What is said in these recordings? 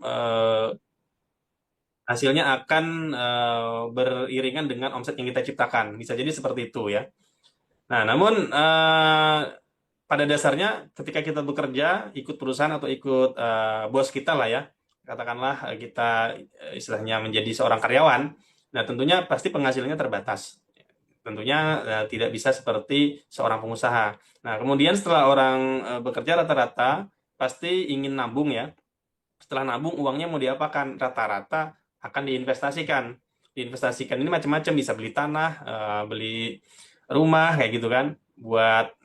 eh, hasilnya akan beriringan dengan omset yang kita ciptakan. Bisa jadi seperti itu ya. Nah, namun pada dasarnya ketika kita bekerja, ikut perusahaan atau ikut bos kita lah ya, katakanlah kita istilahnya menjadi seorang karyawan, nah tentunya pasti penghasilannya terbatas. Tentunya tidak bisa seperti seorang pengusaha. Nah, kemudian setelah orang bekerja rata-rata pasti ingin nabung ya. Setelah nabung uangnya mau diapakan? Rata-rata akan diinvestasikan. Diinvestasikan ini macam-macam, bisa beli tanah, beli rumah kayak gitu kan, buat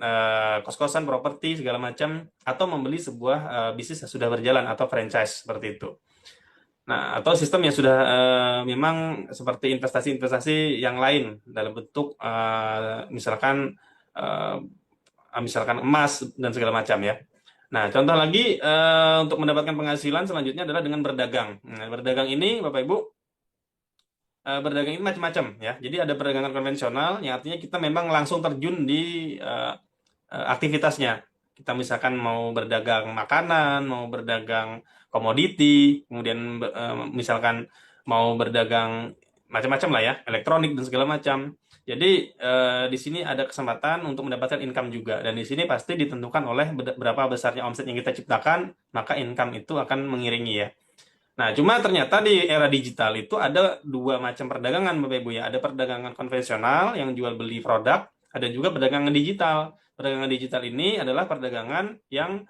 kos-kosan, properti segala macam, atau membeli sebuah bisnis yang sudah berjalan atau franchise seperti itu. Nah, atau sistem yang sudah memang seperti investasi-investasi yang lain dalam bentuk eh, misalkan emas dan segala macam ya. Nah, contoh lagi untuk mendapatkan penghasilan selanjutnya adalah dengan berdagang. Nah, berdagang ini Bapak Ibu, berdagang ini macam-macam ya. Jadi ada perdagangan konvensional yang artinya kita memang langsung terjun di aktivitasnya. Kita misalkan mau berdagang makanan, mau berdagang komoditi, kemudian misalkan mau berdagang macam-macam lah ya, elektronik dan segala macam. Jadi di sini ada kesempatan untuk mendapatkan income juga, dan di sini pasti ditentukan oleh berapa besarnya omset yang kita ciptakan, maka income itu akan mengiringi ya. Nah, cuma ternyata di era digital itu ada dua macam perdagangan, Bapak Ibu ya. Ada perdagangan konvensional yang jual beli produk, ada juga perdagangan digital. Perdagangan digital ini adalah perdagangan yang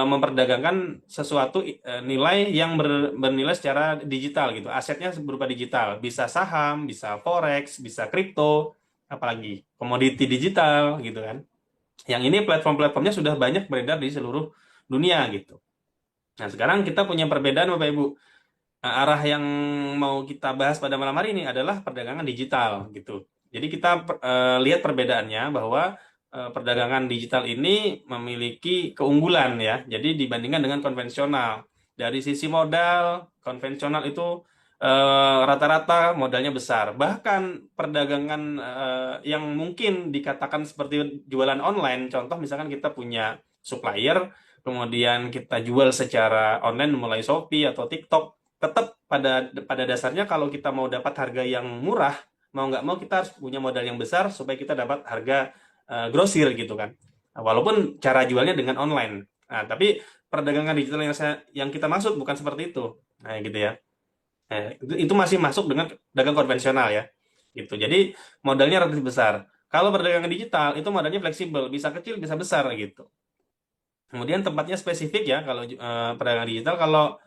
memperdagangkan sesuatu nilai yang bernilai secara digital gitu. Asetnya berupa digital, bisa saham, bisa forex, bisa kripto, apalagi komoditi digital gitu kan. Yang ini platform-platformnya sudah banyak beredar di seluruh dunia gitu. Nah, sekarang kita punya perbedaan Bapak Ibu. Nah, arah yang mau kita bahas pada malam hari ini adalah perdagangan digital gitu. Jadi kita lihat perbedaannya bahwa perdagangan digital ini memiliki keunggulan ya. Jadi dibandingkan dengan konvensional. Dari sisi modal, konvensional itu rata-rata modalnya besar. Bahkan perdagangan yang mungkin dikatakan seperti jualan online, contoh misalkan kita punya supplier, kemudian kita jual secara online mulai Shopee atau TikTok, tetap pada dasarnya kalau kita mau dapat harga yang murah, mau nggak mau kita harus punya modal yang besar supaya kita dapat harga grosir gitu kan. Nah, walaupun cara jualnya dengan online. Nah, tapi perdagangan digital yang kita maksud bukan seperti itu. Nah, gitu ya. Itu masih masuk dengan dagang konvensional ya. Gitu. Jadi modalnya relatif besar. Kalau perdagangan digital itu modalnya fleksibel, bisa kecil, bisa besar gitu. Kemudian tempatnya spesifik ya kalau perdagangan digital. Kalau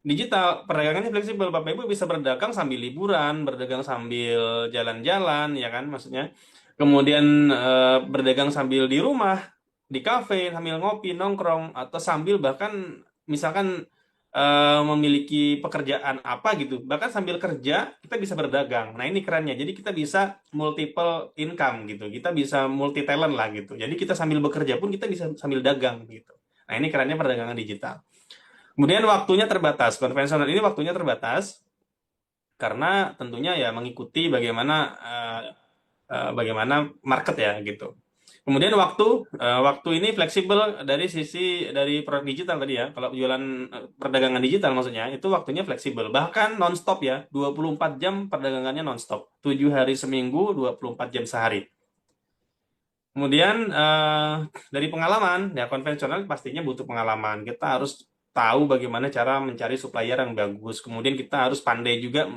digital, perdagangannya fleksibel. Bapak Ibu bisa berdagang sambil liburan, berdagang sambil jalan-jalan, ya kan maksudnya. Kemudian berdagang sambil di rumah, di kafe, sambil ngopi, nongkrong, atau sambil bahkan misalkan memiliki pekerjaan apa gitu. Bahkan sambil kerja, kita bisa berdagang. Nah ini kerennya. Jadi kita bisa multiple income gitu. Kita bisa multi talent lah gitu. Jadi kita sambil bekerja pun kita bisa sambil dagang gitu. Nah ini kerennya perdagangan digital. Kemudian waktunya terbatas. Konvensional ini waktunya terbatas karena tentunya ya mengikuti bagaimana market ya gitu. Kemudian waktu ini fleksibel dari produk digital tadi ya. Kalau jualan perdagangan digital maksudnya itu waktunya fleksibel. Bahkan nonstop ya, 24 jam perdagangannya nonstop. 7 hari seminggu, 24 jam sehari. Kemudian dari pengalaman, ya konvensional pastinya butuh pengalaman. Kita harus tahu bagaimana cara mencari supplier yang bagus. Kemudian kita harus pandai juga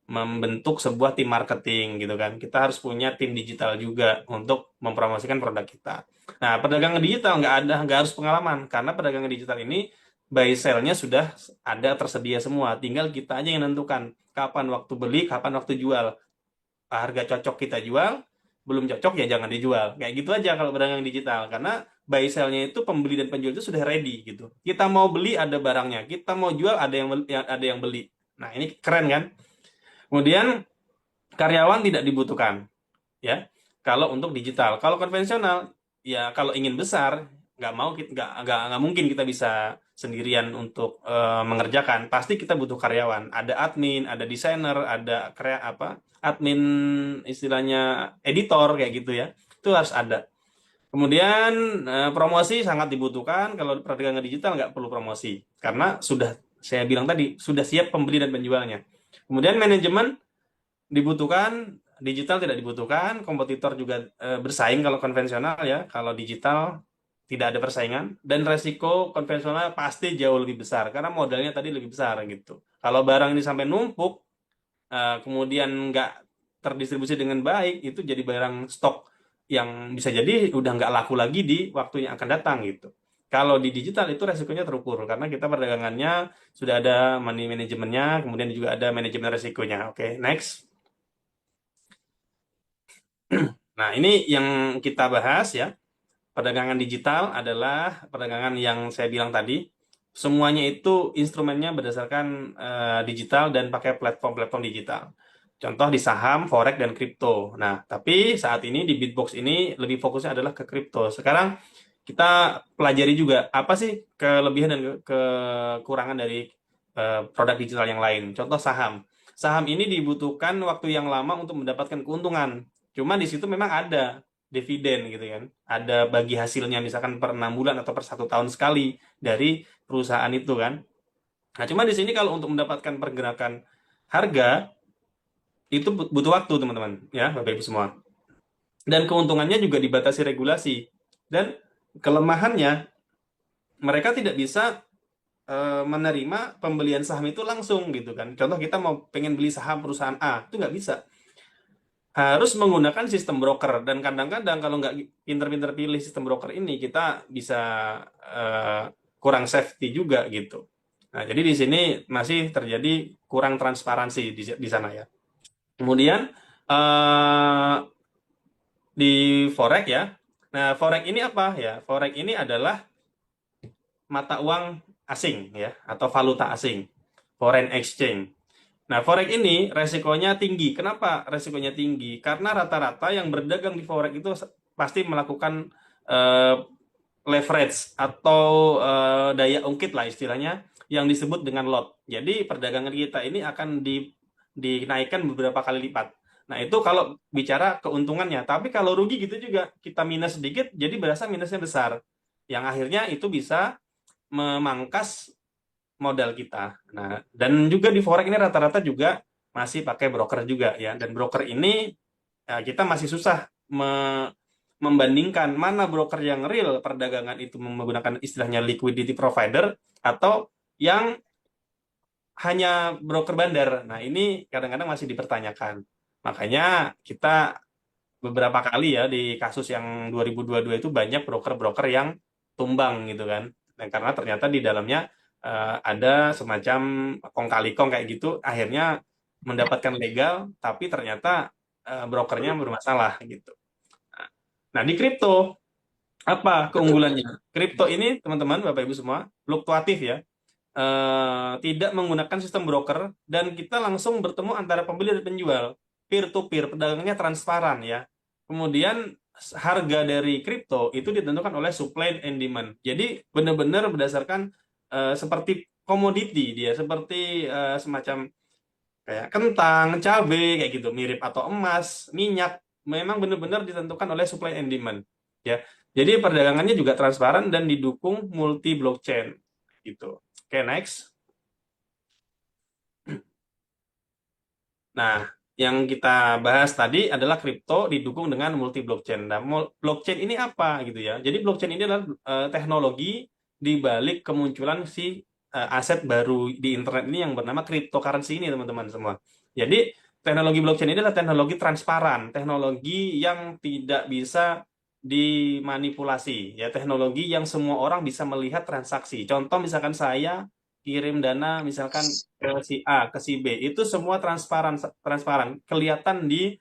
membentuk sebuah tim marketing gitu kan. Kita harus punya tim digital juga untuk mempromosikan produk kita. Nah, perdagangan digital nggak harus pengalaman karena perdagangan digital ini buy sell-nya sudah ada tersedia semua. Tinggal kita aja yang menentukan kapan waktu beli, kapan waktu jual. Harga cocok kita jual, belum cocok ya jangan dijual. Kayak gitu aja kalau pedagang digital. Karena buy sell-nya itu pembeli dan penjual itu sudah ready gitu. Kita mau beli ada barangnya, kita mau jual ada yang beli. Nah, ini keren kan? Kemudian karyawan tidak dibutuhkan ya. Kalau untuk digital, kalau konvensional ya kalau ingin besar nggak mungkin kita bisa sendirian untuk mengerjakan. Pasti kita butuh karyawan. Ada admin, ada desainer, ada admin istilahnya editor kayak gitu ya. Itu harus ada. Kemudian promosi sangat dibutuhkan. Kalau perdagangan digital nggak perlu promosi karena sudah saya bilang tadi sudah siap pembeli dan penjualnya. Kemudian manajemen dibutuhkan, digital tidak dibutuhkan. Kompetitor juga bersaing kalau konvensional ya. Kalau digital tidak ada persaingan dan resiko konvensional pasti jauh lebih besar karena modalnya tadi lebih besar gitu. Kalau barang ini sampai numpuk, kemudian nggak terdistribusi dengan baik, itu jadi barang stok yang bisa jadi udah nggak laku lagi di waktu yang akan datang gitu. Kalau di digital itu resikonya terukur karena kita perdagangannya sudah ada money manajemennya, kemudian juga ada manajemen resikonya. Oke, next. Nah, ini yang kita bahas ya. Perdagangan digital adalah perdagangan yang saya bilang tadi. Semuanya itu instrumennya berdasarkan digital dan pakai platform-platform digital. Contoh di saham, forex, dan kripto. Nah, tapi saat ini di Bitbox ini lebih fokusnya adalah ke kripto. Sekarang kita pelajari juga apa sih kelebihan dan kekurangan dari produk digital yang lain. Contoh saham. Saham ini dibutuhkan waktu yang lama untuk mendapatkan keuntungan. Cuma di situ memang ada dividen gitu kan. Ada bagi hasilnya misalkan per 6 bulan atau per 1 tahun sekali dari perusahaan itu kan. Nah, cuma di sini kalau untuk mendapatkan pergerakan harga itu butuh waktu teman-teman ya Bapak Ibu semua. Dan keuntungannya juga dibatasi regulasi. Dan kelemahannya mereka tidak bisa menerima pembelian saham itu langsung gitu kan. Contoh kita mau pengen beli saham perusahaan A, itu nggak bisa. Harus menggunakan sistem broker dan kadang-kadang kalau nggak pinter-pinter pilih sistem broker ini kita bisa kurang safety juga gitu. Nah, jadi di sini masih terjadi kurang transparansi di sana ya. Kemudian di forex ya. Nah, forex ini apa ya? Forex ini adalah mata uang asing ya atau valuta asing, foreign exchange. Nah, forex ini resikonya tinggi. Kenapa resikonya tinggi? Karena rata-rata yang berdagang di forex itu pasti melakukan eh, leverage atau daya ungkit lah istilahnya yang disebut dengan lot. Jadi perdagangan kita ini akan dinaikkan beberapa kali lipat. Nah, itu kalau bicara keuntungannya. Tapi kalau rugi gitu juga, kita minus sedikit, jadi berasa minusnya besar. Yang akhirnya itu bisa memangkas modal kita. Nah, dan juga di forex ini rata-rata juga masih pakai broker juga ya. Dan broker ini ya, kita masih susah membandingkan mana broker yang real perdagangan itu menggunakan istilahnya liquidity provider atau yang hanya broker bandar. Nah, ini kadang-kadang masih dipertanyakan. Makanya kita beberapa kali ya di kasus yang 2022 itu banyak broker-broker yang tumbang gitu kan. Dan karena ternyata di dalamnya ada semacam kong kali kong kayak gitu, akhirnya mendapatkan legal, tapi ternyata brokernya bermasalah gitu. Nah, di kripto apa keunggulannya? Kripto ini teman-teman, Bapak Ibu semua, fluktuatif ya. Tidak menggunakan sistem broker dan kita langsung bertemu antara pembeli dan penjual. Peer to peer, perdagangannya transparan ya. Kemudian harga dari kripto itu ditentukan oleh supply and demand. Jadi benar-benar berdasarkan seperti komoditi dia, seperti semacam kayak kentang, cabai kayak gitu, mirip atau emas, minyak, memang benar-benar ditentukan oleh supply and demand. Ya. Jadi perdagangannya juga transparan dan didukung multi blockchain gitu. Oke, next. Nah, yang kita bahas tadi adalah kripto didukung dengan multi blockchain. Nah, blockchain ini apa gitu ya? Jadi blockchain ini adalah teknologi di balik kemunculan si aset baru di internet ini yang bernama cryptocurrency ini, teman-teman semua. Jadi, teknologi blockchain ini adalah teknologi transparan, teknologi yang tidak bisa dimanipulasi, ya, teknologi yang semua orang bisa melihat transaksi. Contoh misalkan saya kirim dana misalkan ke si A, ke si B, itu semua transparan transparan, kelihatan di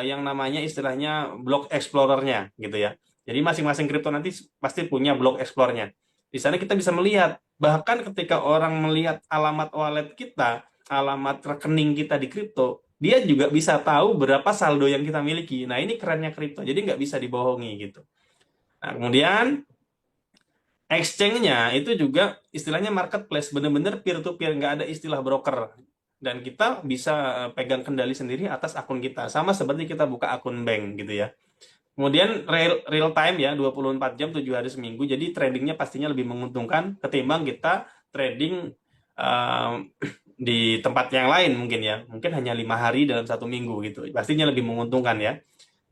yang namanya istilahnya block explorer-nya gitu ya. Jadi masing-masing kripto nanti pasti punya block explorer-nya. Di sana kita bisa melihat, bahkan ketika orang melihat alamat wallet kita, alamat rekening kita di kripto, dia juga bisa tahu berapa saldo yang kita miliki. Nah, ini kerennya kripto, jadi nggak bisa dibohongi gitu. Nah, kemudian exchange-nya itu juga istilahnya marketplace, benar-benar peer to peer, nggak ada istilah broker. Dan kita bisa pegang kendali sendiri atas akun kita, sama seperti kita buka akun bank gitu ya. Kemudian real time ya, 24 jam 7 hari seminggu. Jadi tradingnya pastinya lebih menguntungkan ketimbang kita trading di tempat yang lain mungkin ya. Mungkin hanya 5 hari dalam 1 minggu gitu. Pastinya lebih menguntungkan ya.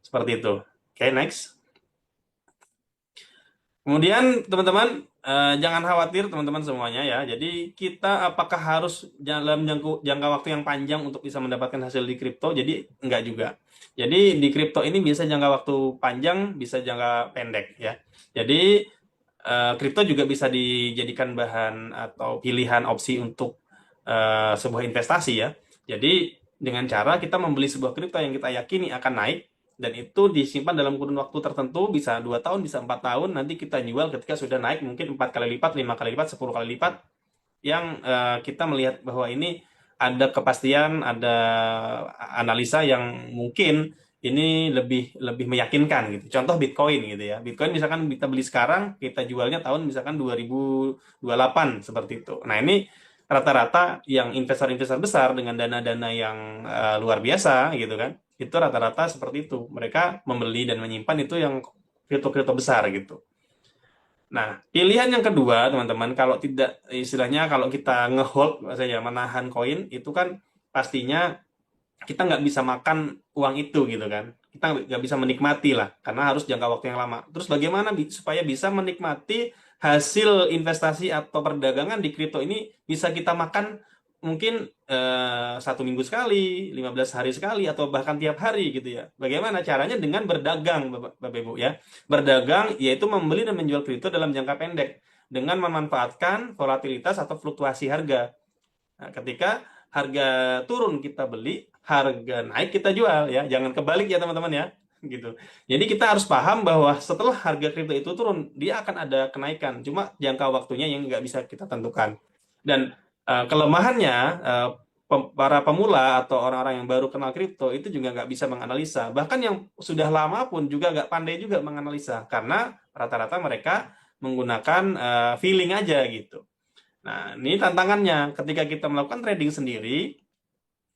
Seperti itu. Oke, next. Kemudian teman-teman jangan khawatir teman-teman semuanya ya. Jadi kita apakah harus dalam jangka waktu yang panjang untuk bisa mendapatkan hasil di kripto? Jadi enggak juga. Jadi di kripto ini bisa jangka waktu panjang, bisa jangka pendek ya. Jadi kripto juga bisa dijadikan bahan atau pilihan opsi untuk sebuah investasi ya. Jadi dengan cara kita membeli sebuah kripto yang kita yakini akan naik dan itu disimpan dalam kurun waktu tertentu, bisa 2 tahun, bisa 4 tahun, nanti kita jual ketika sudah naik mungkin 4 kali lipat, 5 kali lipat, 10 kali lipat, yang kita melihat bahwa ini ada kepastian, ada analisa yang mungkin ini lebih lebih meyakinkan gitu. Contoh Bitcoin gitu ya. Bitcoin misalkan kita beli sekarang, kita jualnya tahun misalkan 2028 seperti itu. Nah, ini rata-rata yang investor-investor besar dengan dana-dana yang luar biasa gitu kan. Itu rata-rata seperti itu. Mereka membeli dan menyimpan itu yang kripto-kripto besar gitu. Nah, pilihan yang kedua, teman-teman, kalau tidak istilahnya kalau kita ngehold saja menahan koin itu kan pastinya kita nggak bisa makan uang itu gitu kan. Kita nggak bisa menikmati lah karena harus jangka waktu yang lama. Terus bagaimana supaya bisa menikmati hasil investasi atau perdagangan di kripto ini bisa kita makan mungkin 1 minggu sekali, 15 hari sekali, atau bahkan tiap hari gitu ya. Bagaimana caranya? Dengan berdagang, Bapak Ibu ya. Berdagang yaitu membeli dan menjual kripto dalam jangka pendek dengan memanfaatkan volatilitas atau fluktuasi harga. Nah, ketika harga turun kita beli, harga naik kita jual ya. Jangan kebalik ya teman-teman ya. Gitu. Jadi kita harus paham bahwa setelah harga kripto itu turun, dia akan ada kenaikan. Cuma jangka waktunya yang nggak bisa kita tentukan. Dan kelemahannya para pemula atau orang-orang yang baru kenal kripto itu juga nggak bisa menganalisa. Bahkan yang sudah lama pun juga nggak pandai juga menganalisa karena rata-rata mereka menggunakan feeling aja gitu. Nah, ini tantangannya ketika kita melakukan trading sendiri,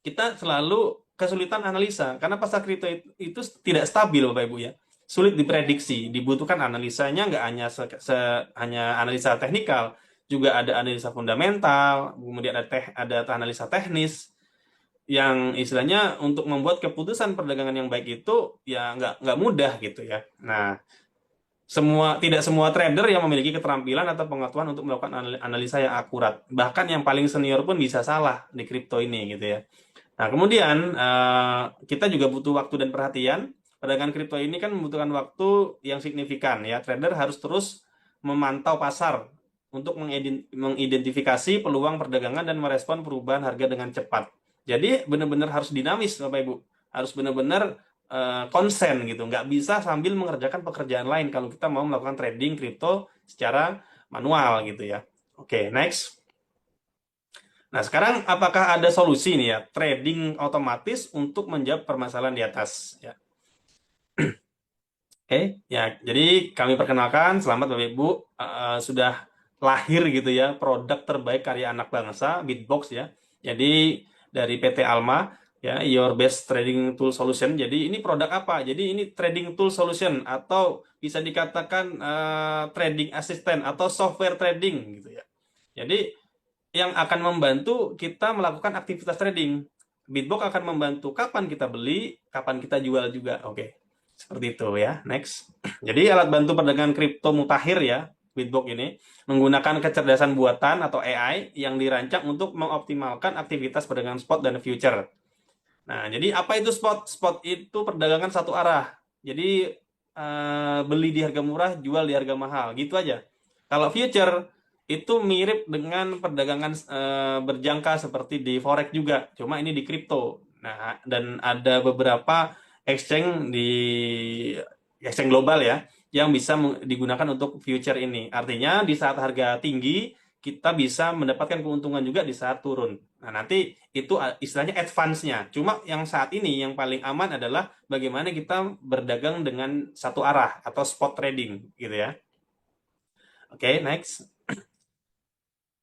kita selalu kesulitan analisa karena pasar kripto itu tidak stabil, Bapak Ibu ya. Sulit diprediksi, dibutuhkan analisanya nggak hanya hanya analisa teknikal, juga ada analisa fundamental, kemudian ada analisa teknis yang istilahnya untuk membuat keputusan perdagangan yang baik itu ya nggak mudah gitu ya. Nah, tidak semua trader yang memiliki keterampilan atau pengetahuan untuk melakukan analisa yang akurat. Bahkan yang paling senior pun bisa salah di kripto ini gitu ya. Nah, kemudian kita juga butuh waktu dan perhatian. Perdagangan kripto ini kan membutuhkan waktu yang signifikan ya. Trader harus terus memantau pasar untuk mengidentifikasi peluang perdagangan dan merespon perubahan harga dengan cepat. Jadi benar-benar harus dinamis, Bapak Ibu. Harus benar-benar konsen gitu. Nggak bisa sambil mengerjakan pekerjaan lain kalau kita mau melakukan trading kripto secara manual gitu ya. Oke, next. Nah, sekarang apakah ada solusi nih ya, trading otomatis untuk menjawab permasalahan di atas ya? Oke, ya. Jadi kami perkenalkan, selamat Bapak Ibu, sudah lahir gitu ya produk terbaik karya anak bangsa, Bitbox ya. Jadi dari PT Alma ya, Your Best Trading Tool Solution. Jadi ini produk apa? Jadi ini trading tool solution atau bisa dikatakan trading assistant atau software trading gitu ya. Jadi yang akan membantu kita melakukan aktivitas trading. Bitbox akan membantu kapan kita beli, kapan kita jual juga. Oke, seperti itu ya. Next. Jadi alat bantu perdagangan kripto mutakhir ya, Bitbox ini menggunakan kecerdasan buatan atau AI yang dirancang untuk mengoptimalkan aktivitas perdagangan spot dan future. Nah, jadi apa itu spot? Spot itu perdagangan satu arah. Jadi beli di harga murah, jual di harga mahal, gitu aja. Kalau future itu mirip dengan perdagangan berjangka seperti di forex juga, cuma ini di kripto. Nah, dan ada beberapa exchange global ya yang bisa digunakan untuk future ini. Artinya di saat harga tinggi kita bisa mendapatkan keuntungan juga di saat turun. Nah, nanti itu istilahnya advance-nya. Cuma yang saat ini yang paling aman adalah bagaimana kita berdagang dengan satu arah atau spot trading gitu ya. Oke, next.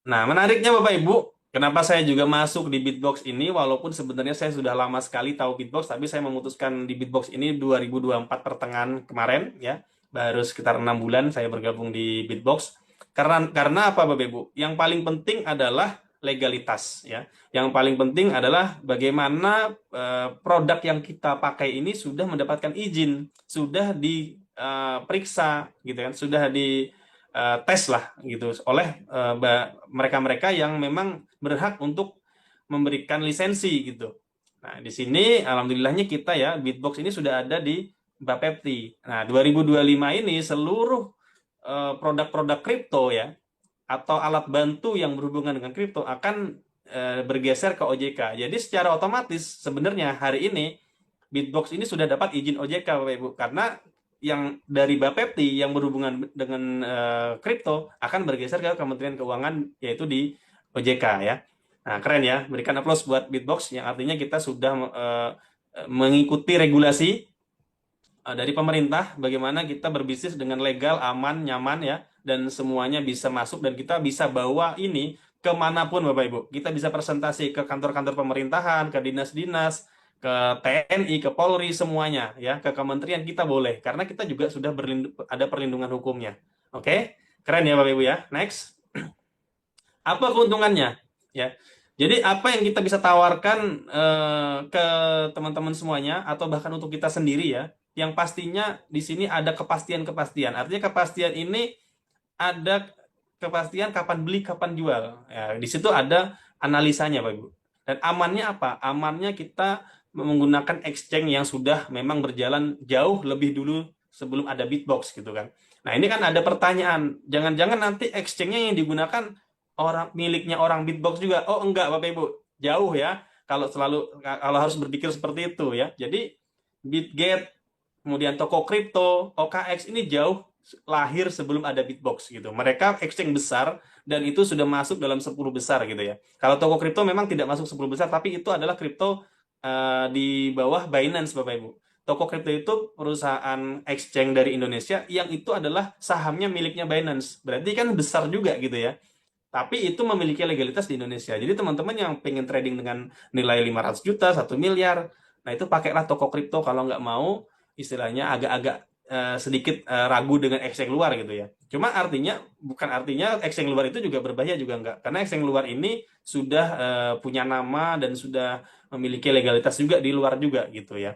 Nah, menariknya Bapak Ibu, Kenapa saya juga masuk di Bitbox ini, walaupun sebenarnya saya sudah lama sekali tahu Bitbox, tapi saya memutuskan di Bitbox ini 2024 pertengahan kemarin, ya, baru sekitar 6 bulan saya bergabung di Bitbox. Karena apa, Bapak Ibu? Yang paling penting adalah legalitas, ya. Yang paling penting adalah bagaimana produk yang kita pakai ini sudah mendapatkan izin, sudah diperiksa, gitu kan, sudah di tes lah gitu oleh mereka-mereka yang memang berhak untuk memberikan lisensi gitu. Nah, di sini alhamdulillahnya kita ya Bitbox ini sudah ada di Bapepti. Nah, 2025 ini seluruh produk-produk kripto ya atau alat bantu yang berhubungan dengan kripto akan bergeser ke OJK. Jadi secara otomatis sebenarnya hari ini Bitbox ini sudah dapat izin OJK Bapak Ibu karena yang dari Bapepti yang berhubungan dengan kripto akan bergeser ke Kementerian Keuangan yaitu di OJK ya. Nah, keren ya. Berikan aplaus buat Bitbox yang artinya kita sudah mengikuti regulasi dari pemerintah bagaimana kita berbisnis dengan legal, aman, nyaman ya dan semuanya bisa masuk dan kita bisa bawa ini kemanapun Bapak Ibu. Kita bisa presentasi ke kantor-kantor pemerintahan, ke dinas-dinas, ke TNI, ke Polri semuanya ya, ke kementerian kita boleh karena kita juga sudah ada perlindungan hukumnya. Oke? Keren ya Bapak Ibu ya. Next. Apa keuntungannya? Ya. Jadi apa yang kita bisa tawarkan ke teman-teman semuanya atau bahkan untuk kita sendiri ya, yang pastinya di sini ada kepastian-kepastian. Artinya kepastian ini ada kepastian kapan beli, kapan jual. Ya, di situ ada analisanya, Pak Ibu. Dan amannya apa? Amannya kita menggunakan exchange yang sudah memang berjalan jauh lebih dulu sebelum ada Bitbox gitu kan. Nah, ini kan ada pertanyaan, jangan-jangan nanti exchange-nya yang digunakan miliknya orang Bitbox juga. Oh, enggak Bapak Ibu. Jauh ya. Kalau harus berpikir seperti itu ya. Jadi Bitget, kemudian toko kripto, OKX ini jauh lahir sebelum ada Bitbox gitu. Mereka exchange besar dan itu sudah masuk dalam 10 besar gitu ya. Kalau toko kripto memang tidak masuk 10 besar, tapi itu adalah kripto di bawah Binance Bapak Ibu. Toko kripto itu perusahaan exchange dari Indonesia yang itu adalah sahamnya miliknya Binance. Berarti kan besar juga gitu ya. Tapi itu memiliki legalitas di Indonesia. Jadi teman-teman yang pengen trading dengan nilai 500 juta, 1 miliar, nah itu pakailah toko kripto kalau nggak mau istilahnya agak-agak sedikit ragu dengan exchange luar gitu ya. Cuma bukan artinya exchange luar itu juga berbahaya juga enggak. Karena exchange luar ini sudah punya nama dan sudah memiliki legalitas juga di luar juga gitu ya.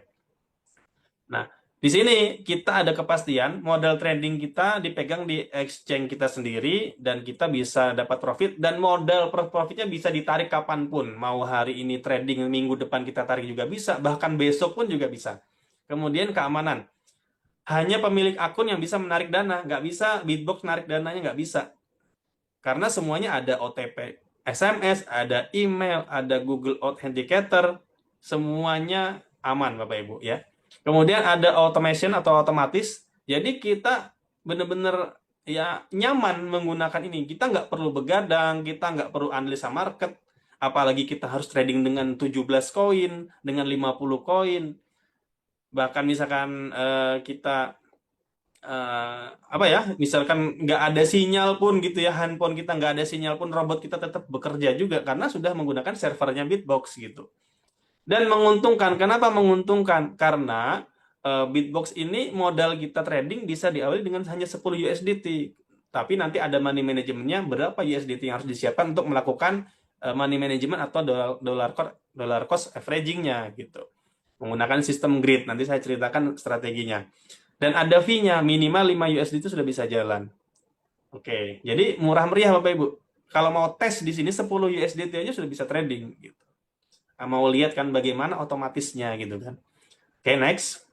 Nah, di sini kita ada kepastian modal trading kita dipegang di exchange kita sendiri dan kita bisa dapat profit dan modal profitnya bisa ditarik kapanpun. Mau hari ini trading, minggu depan kita tarik juga bisa, bahkan besok pun juga bisa. Kemudian keamanan. Hanya pemilik akun yang bisa menarik dana, nggak bisa Bitbox narik dananya, nggak bisa. Karena semuanya ada OTP SMS, ada email, ada Google Authenticator, semuanya aman Bapak Ibu ya. Kemudian ada automation atau otomatis, jadi kita benar-benar ya nyaman menggunakan ini. Kita nggak perlu begadang, kita nggak perlu analisa market, apalagi kita harus trading dengan 17 koin, dengan 50 koin. Bahkan misalkan kita apa ya, misalkan nggak ada sinyal pun gitu ya, handphone kita nggak ada sinyal pun, robot kita tetap bekerja juga karena sudah menggunakan servernya Bitbox gitu. Dan menguntungkan, kenapa menguntungkan? Karena Bitbox ini modal kita trading bisa diawali dengan hanya 10 USDT. Tapi nanti ada money manajemennya berapa USDT yang harus disiapkan untuk melakukan money management atau dollar cost averaging-nya gitu. Menggunakan sistem grid, nanti saya ceritakan strateginya. Dan ada fee-nya, minimal 5 USD itu sudah bisa jalan. Oke, jadi murah meriah Bapak Ibu. Kalau mau tes di sini 10 USDT aja sudah bisa trading gitu. Mau lihat kan bagaimana otomatisnya gitu kan. Oke, next.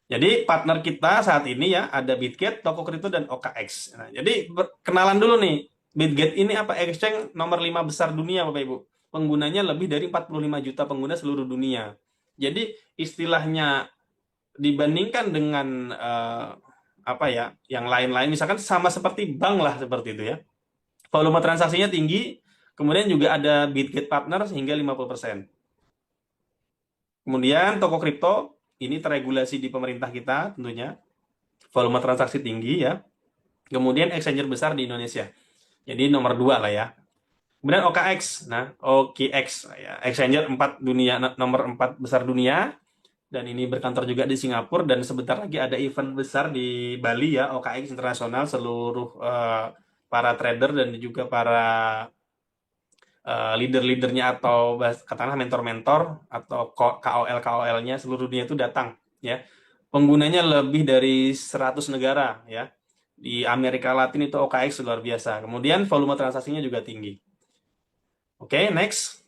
Jadi partner kita saat ini ya ada Bitget, Toko Kripto dan OKX. Nah, jadi kenalan dulu nih. Bitget ini apa? Exchange nomor 5 besar dunia Bapak Ibu. Penggunanya lebih dari 45 juta pengguna seluruh dunia. Jadi istilahnya dibandingkan dengan apa ya, yang lain-lain misalkan sama seperti bank lah seperti itu ya. Volume transaksinya tinggi, kemudian juga ada Bitget partner hingga 50%. Kemudian toko kripto ini terregulasi di pemerintah kita tentunya. Volume transaksi tinggi ya. Kemudian exchanger besar di Indonesia. Jadi nomor 2 lah ya. Kemudian OKX, nah OKX, ya, Exchanger 4 dunia, nomor 4 besar dunia, dan ini berkantor juga di Singapura, dan sebentar lagi ada event besar di Bali ya, OKX Internasional, seluruh para trader dan juga para leader-leadernya atau katakanlah mentor-mentor atau KOL-KOL-nya seluruh dunia itu datang ya. Penggunanya lebih dari 100 negara ya. Di Amerika Latin itu OKX luar biasa. Kemudian volume transaksinya juga tinggi. Oke, next.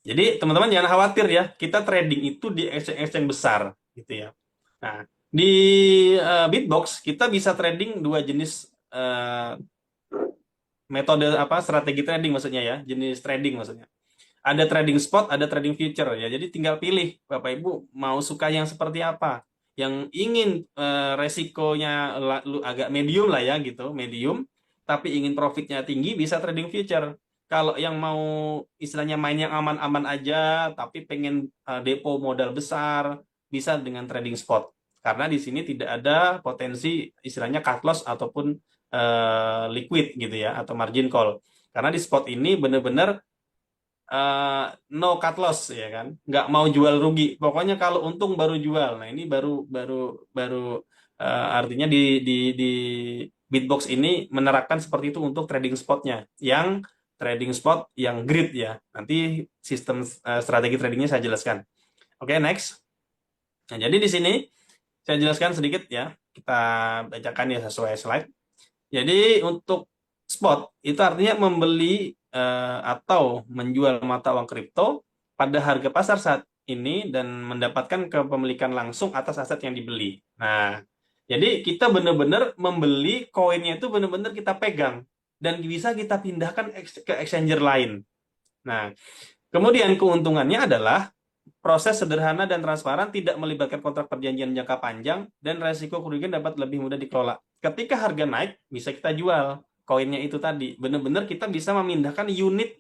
Jadi teman-teman jangan khawatir ya, kita trading itu di exchange besar gitu ya. Nah, di Bitbox kita bisa trading dua jenis metode apa strategi trading maksudnya ya, jenis trading maksudnya. Ada trading spot, ada trading future ya. Jadi tinggal pilih Bapak Ibu mau suka yang seperti apa. Yang ingin resikonya agak medium lah ya gitu, medium, tapi ingin profitnya tinggi bisa trading future. Kalau yang mau istilahnya main yang aman-aman aja, tapi pengen depo modal besar, bisa dengan trading spot. Karena di sini tidak ada potensi istilahnya cut loss ataupun liquid gitu ya, atau margin call. Karena di spot ini benar-benar no cut loss ya kan, nggak mau jual rugi, pokoknya kalau untung baru jual. Nah ini baru baru baru artinya di Bitbox ini menerapkan seperti itu untuk trading spotnya, yang trading spot yang grid ya. Nanti sistem strategi tradingnya saya jelaskan. Oke, next. Nah jadi di sini saya jelaskan sedikit ya, kita bacakan ya sesuai slide. Jadi untuk spot itu artinya membeli atau menjual mata uang kripto pada harga pasar saat ini dan mendapatkan kepemilikan langsung atas aset yang dibeli. Nah, jadi kita benar-benar membeli koinnya itu benar-benar kita pegang dan bisa kita pindahkan ke exchanger lain. Nah, kemudian keuntungannya adalah proses sederhana dan transparan, tidak melibatkan kontrak perjanjian jangka panjang, dan resiko kerugian dapat lebih mudah dikelola. Ketika harga naik, bisa kita jual koinnya itu tadi. Benar-benar kita bisa memindahkan unit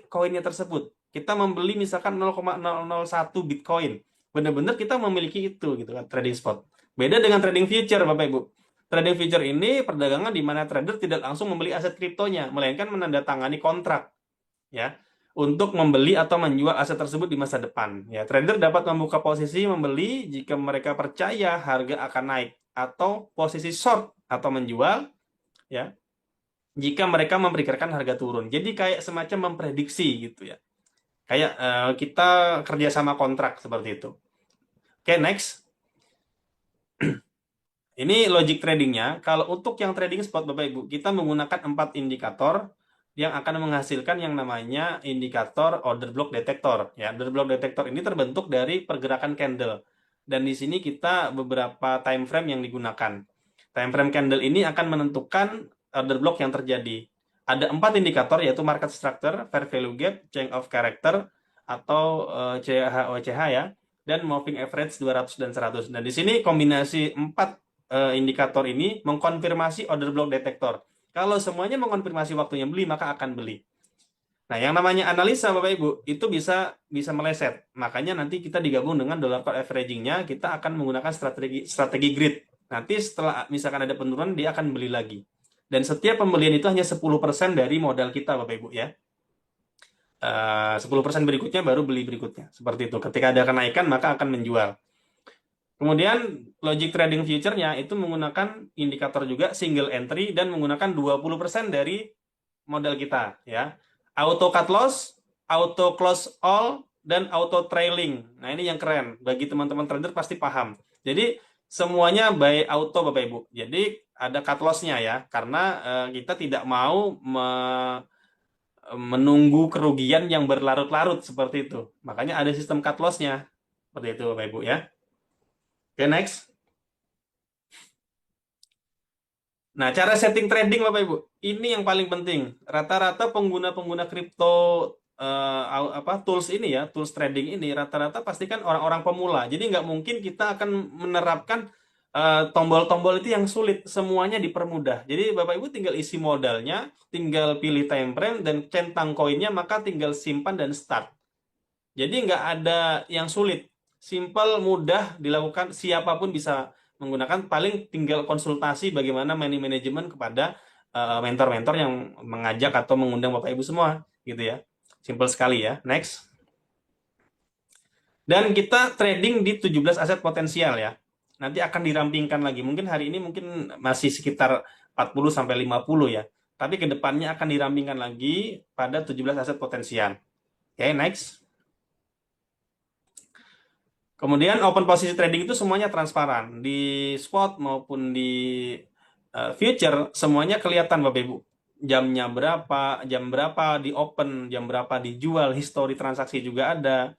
koinnya tersebut. Kita membeli misalkan 0,001 Bitcoin. Benar-benar kita memiliki itu gitu kan, trading spot. Beda dengan trading future, Bapak Ibu. Trading future ini perdagangan di mana trader tidak langsung membeli aset kriptonya, melainkan menandatangani kontrak ya untuk membeli atau menjual aset tersebut di masa depan. Ya, trader dapat membuka posisi membeli jika mereka percaya harga akan naik, atau posisi short atau menjual ya jika mereka memperkirakan harga turun. Jadi kayak semacam memprediksi gitu ya. Kayak kita kerjasama kontrak seperti itu. Oke, next. Ini logic tradingnya. Kalau untuk yang trading spot Bapak Ibu, kita menggunakan 4 indikator yang akan menghasilkan yang namanya indikator order block detector. Ya, order block detector ini terbentuk dari pergerakan candle. Dan di sini kita beberapa time frame yang digunakan. Time frame candle ini akan menentukan order block yang terjadi. Ada 4 indikator yaitu market structure, fair value gap, change of character atau CHOCH ya, dan moving average 200 dan 100. Dan di sini kombinasi 4 indikator ini mengkonfirmasi order block detector. Kalau semuanya mengkonfirmasi waktunya beli, maka akan beli. Nah, yang namanya analisa Bapak Ibu itu bisa meleset. Makanya nanti kita digabung dengan dollar cost averaging-nya, kita akan menggunakan strategi grid. Nanti setelah misalkan ada penurunan, dia akan beli lagi. Dan setiap pembelian itu hanya 10% dari modal kita Bapak Ibu ya. 10% berikutnya baru beli berikutnya. Seperti itu. Ketika ada kenaikan maka akan menjual. Kemudian logic trading future-nya itu menggunakan indikator juga single entry dan menggunakan 20% dari modal kita ya. Auto cut loss, auto close all, dan auto trailing. Nah, ini yang keren. Bagi teman-teman trader pasti paham. Jadi semuanya by auto Bapak Ibu. Jadi ada cut loss-nya ya, karena kita tidak mau menunggu kerugian yang berlarut-larut seperti itu. Makanya ada sistem cut loss-nya. Seperti itu Bapak Ibu ya. Oke, next. Nah, cara setting trading Bapak Ibu, ini yang paling penting. Rata-rata pengguna-pengguna kripto tools ini ya, tools trading ini rata-rata pastikan orang-orang pemula. Jadi nggak mungkin kita akan menerapkan tombol-tombol itu yang sulit. Semuanya dipermudah. Jadi Bapak Ibu tinggal isi modalnya, tinggal pilih time frame dan centang koinnya, maka tinggal simpan dan start. Jadi nggak ada yang sulit. Simple, mudah dilakukan, siapapun bisa menggunakan, paling tinggal konsultasi bagaimana money management kepada mentor-mentor yang mengajak atau mengundang Bapak Ibu semua gitu ya. Simple sekali ya. Next. Dan kita trading di 17 aset potensial ya. Nanti akan dirampingkan lagi. Mungkin hari ini mungkin masih sekitar 40 sampai 50 ya. Tapi ke depannya akan dirampingkan lagi pada 17 aset potensial. Oke, next. Kemudian open posisi trading itu semuanya transparan. Di spot maupun di future semuanya kelihatan Bapak Ibu. Jamnya berapa, jam berapa di open, jam berapa dijual, histori transaksi juga ada.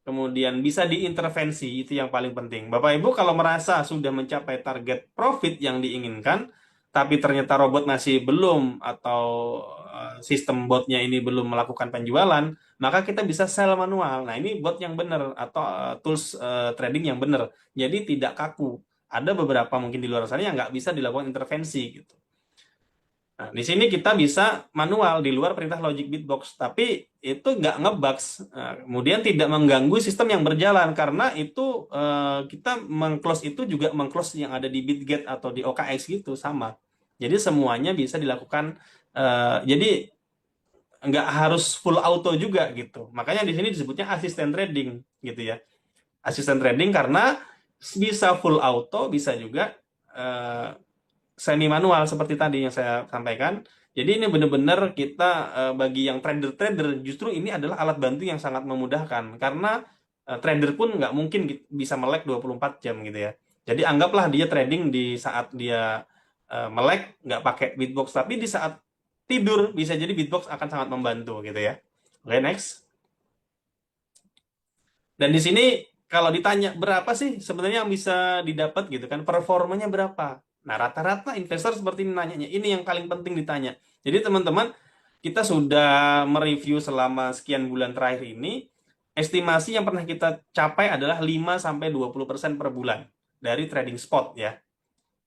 Kemudian bisa diintervensi, itu yang paling penting. Bapak Ibu kalau merasa sudah mencapai target profit yang diinginkan, tapi ternyata robot masih belum atau sistem botnya ini belum melakukan penjualan, maka kita bisa sell manual. Nah, ini bot yang benar atau tools trading yang benar. Jadi tidak kaku. Ada beberapa mungkin di luar sana yang nggak bisa dilakukan intervensi gitu. Nah, di sini kita bisa manual di luar perintah logic bitbox, tapi itu nggak ngebugs. Nah, kemudian tidak mengganggu sistem yang berjalan karena itu kita mengclose itu juga mengclose yang ada di Bitget atau di OKX gitu sama. Jadi semuanya bisa dilakukan. Jadi nggak harus full auto juga gitu. Makanya di sini disebutnya asisten trading gitu ya. Asisten trading karena bisa full auto, bisa juga semi manual seperti tadi yang saya sampaikan. Jadi ini benar-benar kita bagi yang trader-trader justru ini adalah alat bantu yang sangat memudahkan karena trader pun nggak mungkin bisa melek 24 jam gitu ya. Jadi anggaplah dia trading di saat dia melek nggak pakai Bitbox, tapi di saat tidur bisa jadi Bitbox akan sangat membantu gitu ya. Oke, next. Dan di sini kalau ditanya berapa sih sebenarnya yang bisa didapat gitu kan, performanya berapa? Nah, rata-rata investor seperti ini nanyanya. Ini yang paling penting ditanya. Jadi teman-teman, kita sudah mereview selama sekian bulan terakhir ini, estimasi yang pernah kita capai adalah 5 sampai 20% per bulan dari trading spot ya.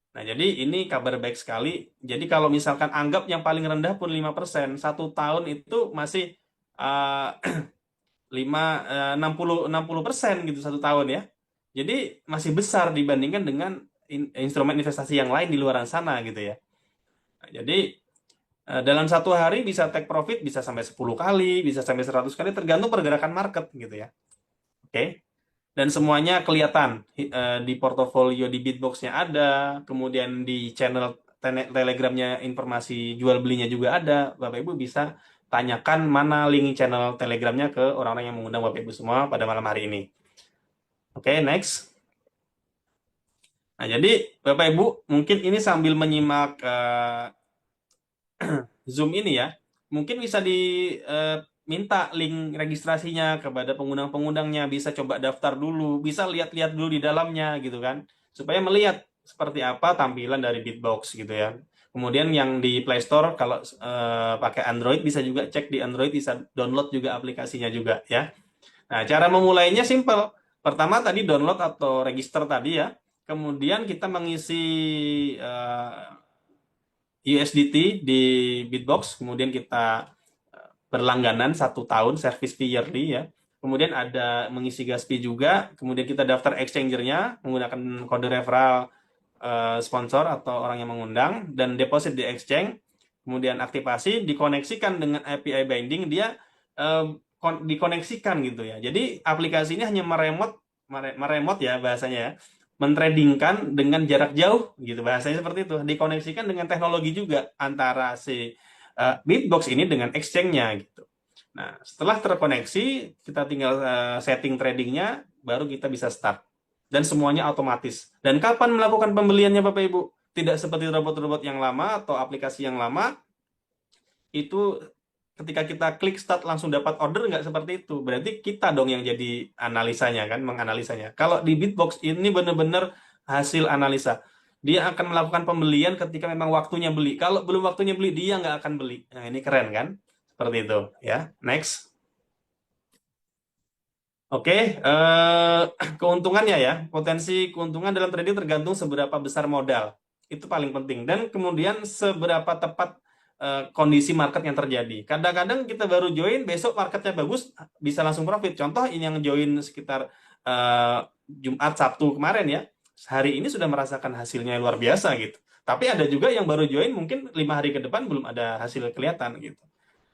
Nah, jadi ini kabar baik sekali. Jadi kalau misalkan anggap yang paling rendah pun 5%, satu tahun itu masih uh, 60% gitu satu tahun ya. Jadi masih besar dibandingkan dengan instrumen investasi yang lain di luar sana gitu ya. Nah, jadi dalam satu hari bisa take profit bisa sampai 10 kali, bisa sampai 100 kali tergantung pergerakan market gitu ya. Oke. Dan semuanya kelihatan di portofolio di Bitbox-nya ada, kemudian di channel Telegramnya informasi jual belinya juga ada. Bapak Ibu bisa tanyakan mana link channel Telegramnya ke orang-orang yang mengundang Bapak Ibu semua pada malam hari ini. Oke, next. Nah, jadi Bapak Ibu mungkin ini sambil menyimak Zoom ini ya, mungkin bisa diminta link registrasinya kepada pengundang-pengundangnya, bisa coba daftar dulu, bisa lihat-lihat dulu di dalamnya gitu kan, supaya melihat seperti apa tampilan dari Bitbox gitu ya. Kemudian yang di Play Store kalau pakai Android bisa juga cek di Android, bisa download juga aplikasinya juga ya. Nah, cara memulainya simple. Pertama tadi download atau register tadi ya. Kemudian kita mengisi USDT di Bitbox, kemudian kita berlangganan 1 tahun, service fee yearly ya. Kemudian ada mengisi gas fee juga, kemudian kita daftar exchangernya menggunakan kode referral sponsor atau orang yang mengundang, dan deposit di exchange, kemudian aktivasi, dikoneksikan dengan API binding, dia dikoneksikan gitu ya. Jadi aplikasi ini hanya meremot ya bahasanya ya, mentradingkan dengan jarak jauh gitu bahasanya seperti itu, dikoneksikan dengan teknologi juga antara si Bitbox ini dengan exchange-nya gitu. Nah, setelah terkoneksi, kita tinggal setting tradingnya, baru kita bisa start. Dan semuanya otomatis. Dan kapan melakukan pembeliannya Bapak Ibu? Tidak seperti robot-robot yang lama atau aplikasi yang lama, itu ketika kita klik start langsung dapat order, nggak seperti itu. Berarti kita dong yang jadi analisanya kan, menganalisanya. Kalau di Bitbox ini benar-benar hasil analisa. Dia akan melakukan pembelian ketika memang waktunya beli. Kalau belum waktunya beli, dia nggak akan beli. Nah, ini keren kan? Seperti itu ya. Next. Oke, keuntungannya ya, potensi keuntungan dalam trading tergantung seberapa besar modal. Itu paling penting. Dan kemudian seberapa tepat kondisi market yang terjadi. Kadang-kadang kita baru join, besok marketnya bagus, bisa langsung profit. Contoh ini yang join sekitar Jumat, Sabtu kemarin ya, hari ini sudah merasakan hasilnya luar biasa gitu. Tapi ada juga yang baru join mungkin 5 hari ke depan belum ada hasil kelihatan gitu.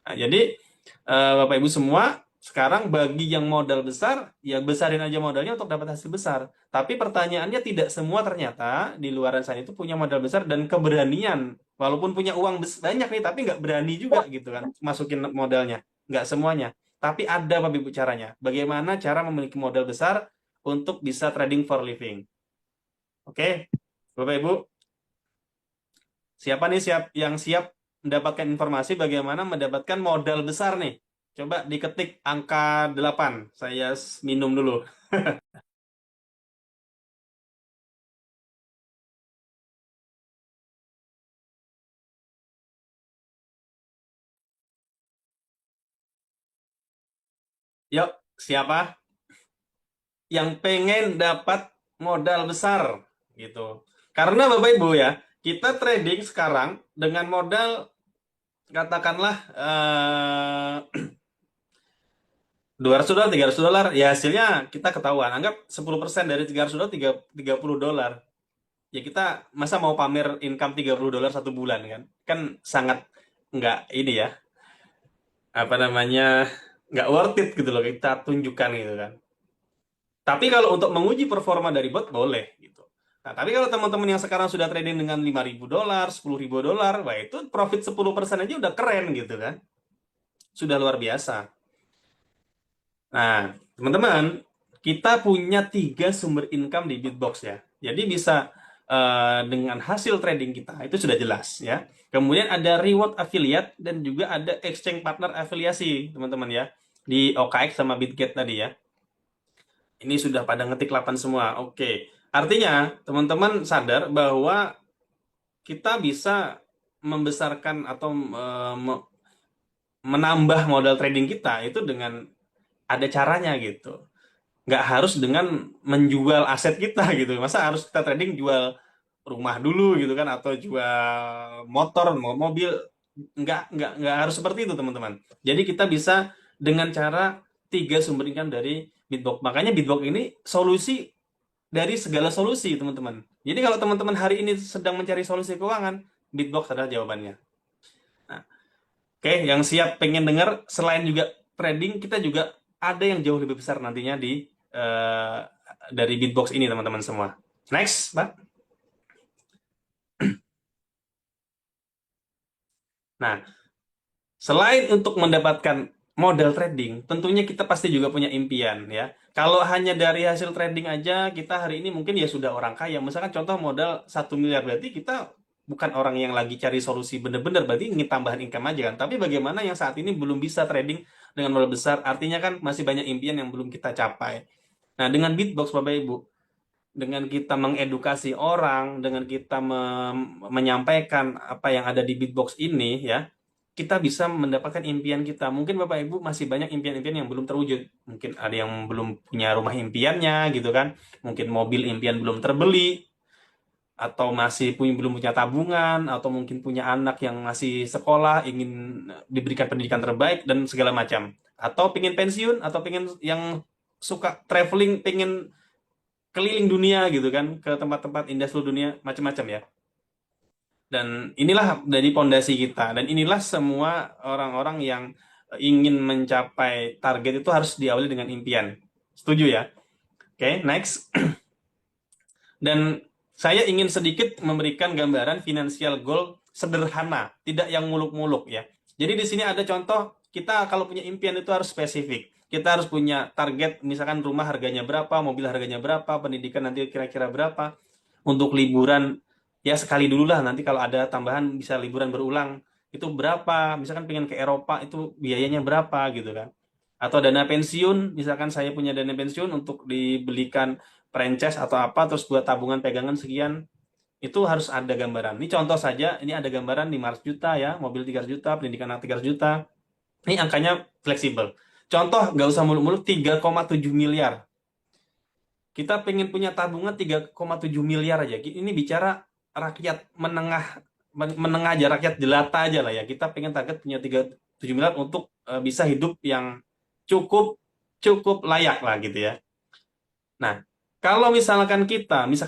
Nah, jadi Bapak Ibu semua, sekarang bagi yang modal besar, ya besarin aja modalnya untuk dapat hasil besar. Tapi pertanyaannya tidak semua ternyata di luaran sana itu punya modal besar dan keberanian. Walaupun punya uang banyak nih, tapi nggak berani juga gitu kan, masukin modalnya. Nggak semuanya. Tapi ada Bapak Ibu caranya. Bagaimana cara memiliki modal besar untuk bisa trading for living. Oke, Bapak Ibu, siapa nih yang siap mendapatkan informasi bagaimana mendapatkan modal besar nih? Coba diketik angka 8. Saya minum dulu. Yuk, siapa yang pengen dapat modal besar gitu? Karena Bapak Ibu ya, kita trading sekarang dengan modal katakanlah 200 dolar, $300, ya hasilnya kita ketahuan. Anggap 10% dari $300, $30. Ya kita masa mau pamer income $30 satu bulan kan? Kan sangat nggak ini ya, apa namanya, nggak worth it gitu loh kita tunjukkan gitu kan. Tapi kalau untuk menguji performa dari bot boleh gitu. Nah, tapi kalau teman-teman yang sekarang sudah trading dengan $5.000, $10.000, wah itu profit 10% aja udah keren gitu kan. Sudah luar biasa. Nah, teman-teman, kita punya 3 sumber income di Bitbox ya. Jadi bisa dengan hasil trading kita itu sudah jelas ya. Kemudian ada reward affiliate dan juga ada exchange partner afiliasi, teman-teman ya. Di OKX sama Bitget tadi ya. Ini sudah pada ngetik 8 semua. Oke. Artinya, teman-teman sadar bahwa kita bisa membesarkan atau menambah modal trading kita itu dengan ada caranya gitu. Nggak harus dengan menjual aset kita gitu. Masa harus kita trading jual rumah dulu gitu kan atau jual motor, mobil? Nggak harus seperti itu teman-teman. Jadi kita bisa dengan cara 3 sumber income dari Bitbox. Makanya Bitbox ini solusi dari segala solusi teman-teman. Jadi kalau teman-teman hari ini sedang mencari solusi keuangan, Bitbox adalah jawabannya. Nah, oke, yang siap pengen dengar selain juga trading, kita juga ada yang jauh lebih besar nantinya eh, dari Bitbox ini teman-teman semua. Next, Pak. Nah, selain untuk mendapatkan modal trading, tentunya kita pasti juga punya impian ya. Kalau hanya dari hasil trading aja, kita hari ini mungkin ya sudah orang kaya. Misalkan contoh modal 1 miliar, berarti kita bukan orang yang lagi cari solusi bener-bener, berarti ingin tambahan income aja kan. Tapi bagaimana yang saat ini belum bisa trading dengan modal besar, artinya kan masih banyak impian yang belum kita capai. Nah, dengan Bitbox Bapak Ibu, dengan kita mengedukasi orang, dengan kita menyampaikan apa yang ada di Bitbox ini ya, kita bisa mendapatkan impian kita. Mungkin Bapak Ibu masih banyak impian-impian yang belum terwujud. Mungkin ada yang belum punya rumah impiannya gitu kan. Mungkin mobil impian belum terbeli, atau masih belum punya tabungan, atau mungkin punya anak yang masih sekolah, ingin diberikan pendidikan terbaik dan segala macam. Atau pengen pensiun, atau pengen yang suka traveling, pengen keliling dunia gitu kan, ke tempat-tempat indah seluruh dunia, macam-macam ya. Dan inilah dari pondasi kita, dan inilah semua orang-orang yang ingin mencapai target itu harus diawali dengan impian. Setuju ya? Oke, next. Dan saya ingin sedikit memberikan gambaran financial goal sederhana, tidak yang muluk-muluk ya. Jadi di sini ada contoh, kita kalau punya impian itu harus spesifik. Kita harus punya target, misalkan rumah harganya berapa, mobil harganya berapa, pendidikan nanti kira-kira berapa. Untuk liburan, ya sekali dulu lah, nanti kalau ada tambahan bisa liburan berulang. Itu berapa, misalkan pengen ke Eropa, itu biayanya berapa gitu kan. Atau dana pensiun, misalkan saya punya dana pensiun untuk dibelikan franchise atau apa, terus buat tabungan pegangan sekian, itu harus ada gambaran. Ini contoh saja, ini ada gambaran 500 juta ya, mobil 300 juta, pendidikan anak 300 juta. Ini angkanya fleksibel. Contoh, nggak usah muluk-muluk, 3,7 miliar. Kita pengen punya tabungan 3,7 miliar aja. Ini bicara rakyat menengah, menengah aja, rakyat jelata aja lah ya. Kita pengen target punya 3,7 miliar untuk bisa hidup yang cukup cukup layak lah gitu ya. Nah, Kalau misalkan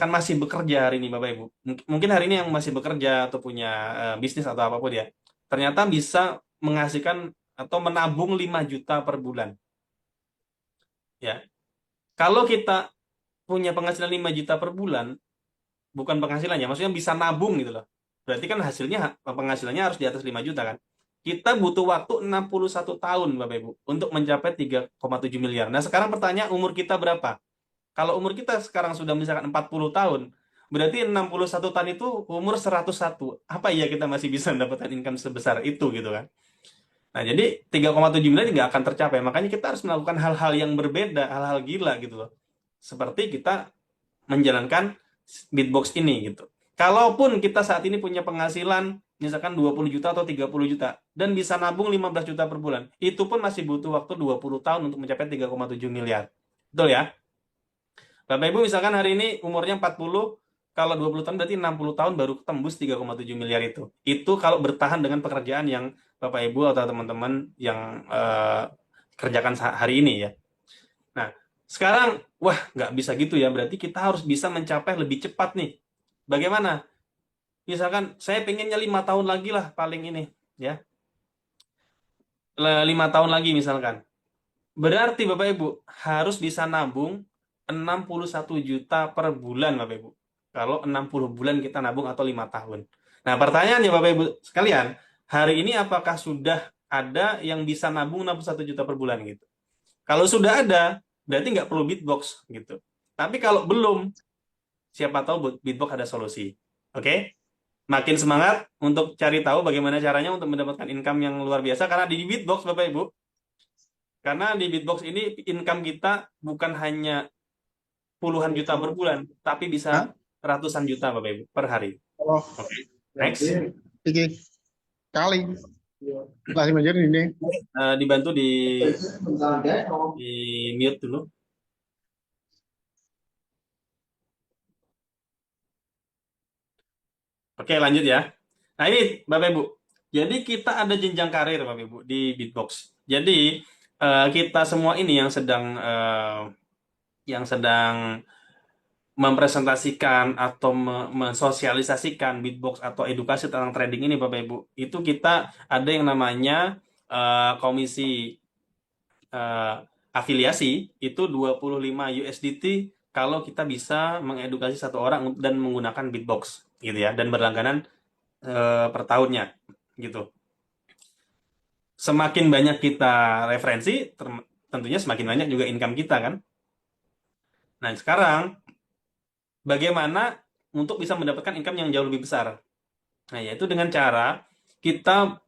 masih bekerja hari ini Bapak Ibu, mungkin hari ini yang masih bekerja atau punya bisnis atau apapun ya, ternyata bisa menghasilkan atau menabung 5 juta per bulan. Ya, kalau kita punya penghasilan 5 juta per bulan, bukan penghasilannya, maksudnya bisa nabung gitu loh. Berarti kan penghasilannya harus di atas 5 juta kan. Kita butuh waktu 61 tahun Bapak Ibu untuk mencapai 3,7 miliar. Nah, sekarang pertanyaan umur kita berapa? Kalau umur kita sekarang sudah misalkan 40 tahun, berarti 61 tahun itu umur 101. Apa iya kita masih bisa mendapatkan income sebesar itu gitu kan? Nah, jadi 3,7 miliar nggak akan tercapai. Makanya kita harus melakukan hal-hal yang berbeda, hal-hal gila gitu loh. Seperti kita menjalankan beatbox ini gitu. Kalaupun kita saat ini punya penghasilan misalkan 20 juta atau 30 juta dan bisa nabung 15 juta per bulan, itu pun masih butuh waktu 20 tahun untuk mencapai 3,7 miliar. Betul ya? Bapak Ibu misalkan hari ini umurnya 40, kalau 20 tahun berarti 60 tahun baru tembus 3,7 miliar itu. Itu kalau bertahan dengan pekerjaan yang Bapak Ibu atau teman-teman yang kerjakan hari ini ya. Nah, sekarang, wah nggak bisa gitu ya, berarti kita harus bisa mencapai lebih cepat nih. Bagaimana? Misalkan saya pengennya 5 tahun lagi lah paling ini, ya. 5 tahun lagi misalkan. Berarti Bapak Ibu harus bisa nabung 61 juta per bulan Bapak Ibu. Kalau 60 bulan kita nabung atau 5 tahun. Nah pertanyaannya Bapak Ibu sekalian, hari ini apakah sudah ada yang bisa nabung 61 juta per bulan gitu? Kalau sudah ada, berarti nggak perlu beatbox gitu. Tapi kalau belum, siapa tahu beatbox ada solusi. Oke? Makin semangat untuk cari tahu bagaimana caranya untuk mendapatkan income yang luar biasa karena di beatbox Bapak Ibu. Karena di beatbox ini income kita bukan hanya puluhan juta per bulan, tapi bisa Hah? ratusan juta Bapak Ibu per hari. Oh, Oke. Next. iki kali masih menjadi ini. Dibantu di mute dulu. Oke, lanjut ya. Nah, ini Bapak Ibu. Jadi kita ada jenjang karir Bapak Ibu di beatbox. Jadi kita semua ini yang sedang mempresentasikan atau mensosialisasikan beatbox atau edukasi tentang trading ini Bapak Ibu. Itu kita ada yang namanya komisi eh, afiliasi itu 25 USDT kalau kita bisa mengedukasi satu orang dan menggunakan beatbox gitu ya dan berlangganan per tahunnya gitu. Semakin banyak kita referensi tentunya semakin banyak juga income kita kan. Nah, sekarang bagaimana untuk bisa mendapatkan income yang jauh lebih besar? Nah, yaitu dengan cara kita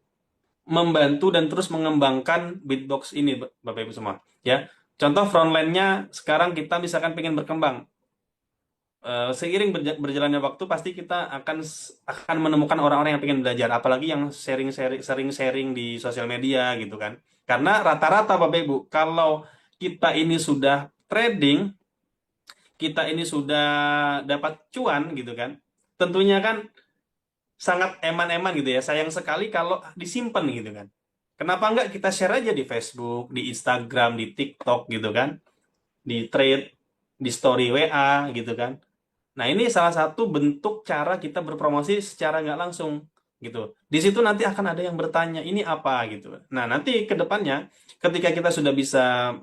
membantu dan terus mengembangkan beatbox ini, Bapak Ibu semua. Ya, contoh frontline-nya sekarang kita misalkan pengen berkembang. Seiring berjalannya waktu pasti kita akan menemukan orang-orang yang pengen belajar, apalagi yang sering sharing di sosial media gitu kan. Karena rata-rata Bapak Ibu, kalau kita ini sudah trading, kita ini sudah dapat cuan gitu kan, tentunya kan sangat eman-eman gitu ya. Sayang sekali kalau disimpan gitu kan. Kenapa enggak kita share aja di Facebook, di Instagram, di TikTok gitu kan, di thread, di story WA gitu kan. Nah ini salah satu bentuk cara kita berpromosi secara nggak langsung gitu. Di situ nanti akan ada yang bertanya ini apa gitu. Nah nanti ke depannya ketika kita sudah bisa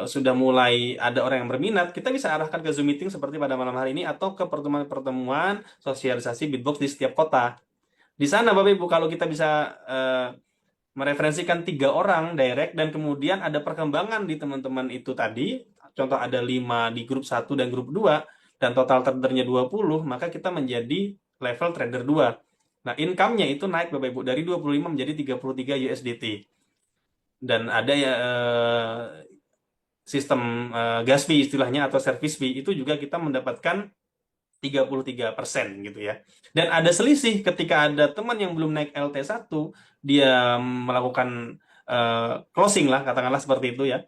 sudah mulai ada orang yang berminat, kita bisa arahkan ke Zoom meeting seperti pada malam hari ini atau ke pertemuan-pertemuan sosialisasi beatbox di setiap kota. Di sana Bapak Ibu kalau kita bisa mereferensikan 3 orang direct dan kemudian ada perkembangan di teman-teman itu tadi, contoh ada 5 di grup 1 dan grup 2 dan total tradernya 20, maka kita menjadi level trader 2. Nah, income-nya itu naik Bapak Ibu dari 25 menjadi 33 USDT. Dan ada ya sistem gas fee istilahnya atau service fee itu juga kita mendapatkan 33% gitu ya. Dan ada selisih ketika ada teman yang belum naik LT1, dia melakukan closing lah, katakanlah seperti itu ya.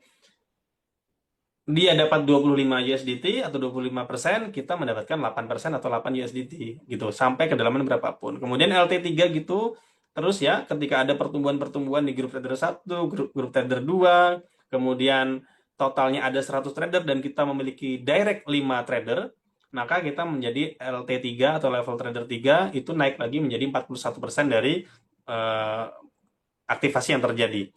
Dia dapat 25 USDT atau 25%, kita mendapatkan 8% atau 8 USDT gitu, sampai kedalaman berapapun. Kemudian LT3 gitu, terus ya ketika ada pertumbuhan-pertumbuhan di grup trader 1, grup trader 2, kemudian totalnya ada 100 trader dan kita memiliki direct 5 trader, maka kita menjadi LT3 atau level trader 3 itu naik lagi menjadi 41% dari aktivasi yang terjadi.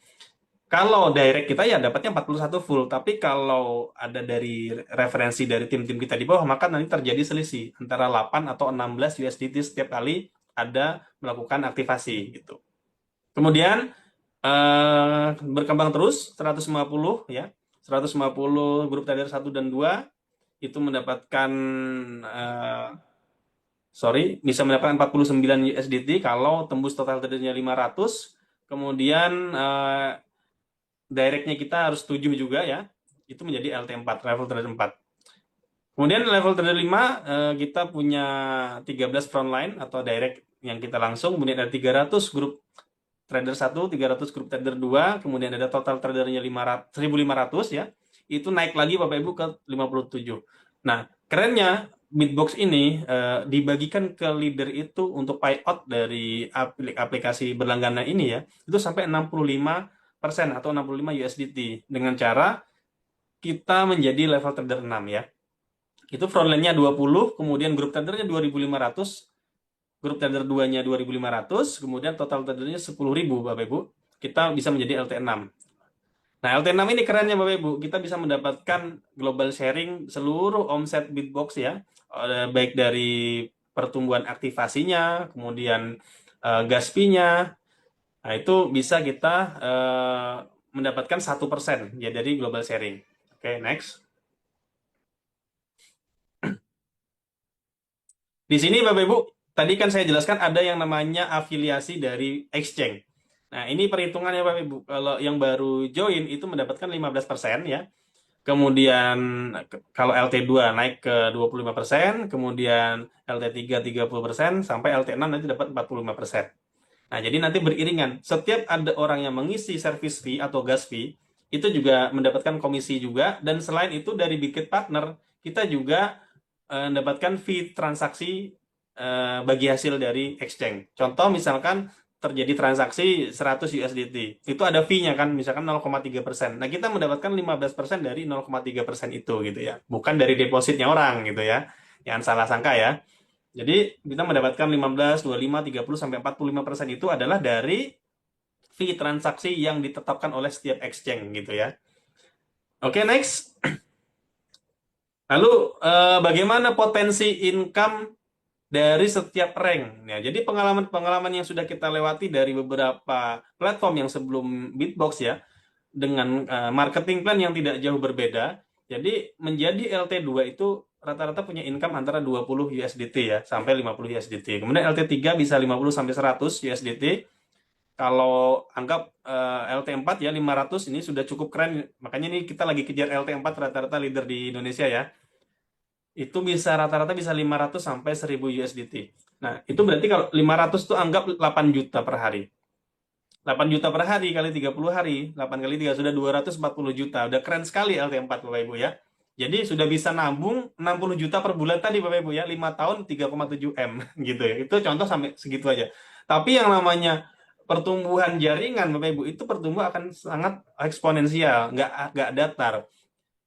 Kalau direct kita ya dapatnya 41 full, tapi kalau ada dari referensi dari tim-tim kita di bawah, maka nanti terjadi selisih antara 8 atau 16 USDT setiap kali ada melakukan aktivasi gitu. Kemudian berkembang terus 150 ya. 150 grup trader 1 dan 2 itu mendapatkan bisa mendapatkan 49 USDT kalau tembus total tradernya 500. Kemudian directnya kita harus 7 juga ya. Itu menjadi LT4, level trader 4. Kemudian level trader 5 kita punya 13 frontline atau direct yang kita langsung, kemudian ada 300 grup trader 1, 300 grup trader 2, kemudian ada total tradernya 1.500 ya. Itu naik lagi Bapak Ibu ke 57. Nah, kerennya Bitbox ini dibagikan ke leader itu untuk payout dari aplikasi berlangganan ini ya, itu sampai 65% atau 65 USDT dengan cara kita menjadi level trader 6 ya. Itu frontline-nya 20, kemudian grup tradernya 2.500, grup trader 2-nya 2.500, kemudian total tradernya 10.000 Bapak Ibu. Kita bisa menjadi LT6. Nah, LT6 ini kerennya Bapak Ibu, kita bisa mendapatkan global sharing seluruh omset Bitbox ya, baik dari pertumbuhan aktivasinya, kemudian gas fee-nya. Nah, itu bisa kita mendapatkan 1% ya dari global sharing. Oke, next. Di sini Bapak Ibu, tadi kan saya jelaskan ada yang namanya afiliasi dari exchange. Nah, ini perhitungannya Bapak Ibu. Kalau yang baru join itu mendapatkan 15% ya. Kemudian kalau LT2 naik ke 25%, kemudian LT3 30%, sampai LT6 nanti dapat 45%. Nah, jadi nanti beriringan. Setiap ada orang yang mengisi service fee atau gas fee, itu juga mendapatkan komisi juga. Dan selain itu dari Bitget Partner, kita juga mendapatkan fee transaksi bagi hasil dari exchange. Contoh misalkan terjadi transaksi 100 USDT, itu ada fee-nya kan, misalkan 0,3%. Nah, kita mendapatkan 15% dari 0,3% itu gitu ya, bukan dari depositnya orang gitu ya. Jangan salah sangka ya. Jadi kita mendapatkan 15, 25, 30 sampai 45% itu adalah dari fee transaksi yang ditetapkan oleh setiap exchange gitu ya. Oke, next. Lalu bagaimana potensi income dari setiap rank? Ya, jadi pengalaman-pengalaman yang sudah kita lewati dari beberapa platform yang sebelum Bitbox ya, dengan marketing plan yang tidak jauh berbeda. Jadi menjadi LT2 itu rata-rata punya income antara 20 USDT ya, sampai 50 USDT. Kemudian LT3 bisa 50 sampai 100 USDT. Kalau anggap LT4 ya 500, ini sudah cukup keren. Makanya ini kita lagi kejar LT4 rata-rata leader di Indonesia ya. Itu bisa rata-rata bisa 500 sampai 1000 USDT. Nah, itu berarti kalau 500 tuh anggap 8 juta per hari. 8 juta per hari kali 30 hari, 8 kali 3 sudah 240 juta. Udah keren sekali LT4 Bapak Ibu ya. Jadi sudah bisa nabung 60 juta per bulan tadi Bapak Ibu ya, 5 tahun 3,7 M gitu ya. Itu contoh sampai segitu aja. Tapi yang namanya pertumbuhan jaringan Bapak Ibu, itu pertumbuhan akan sangat eksponensial, nggak datar.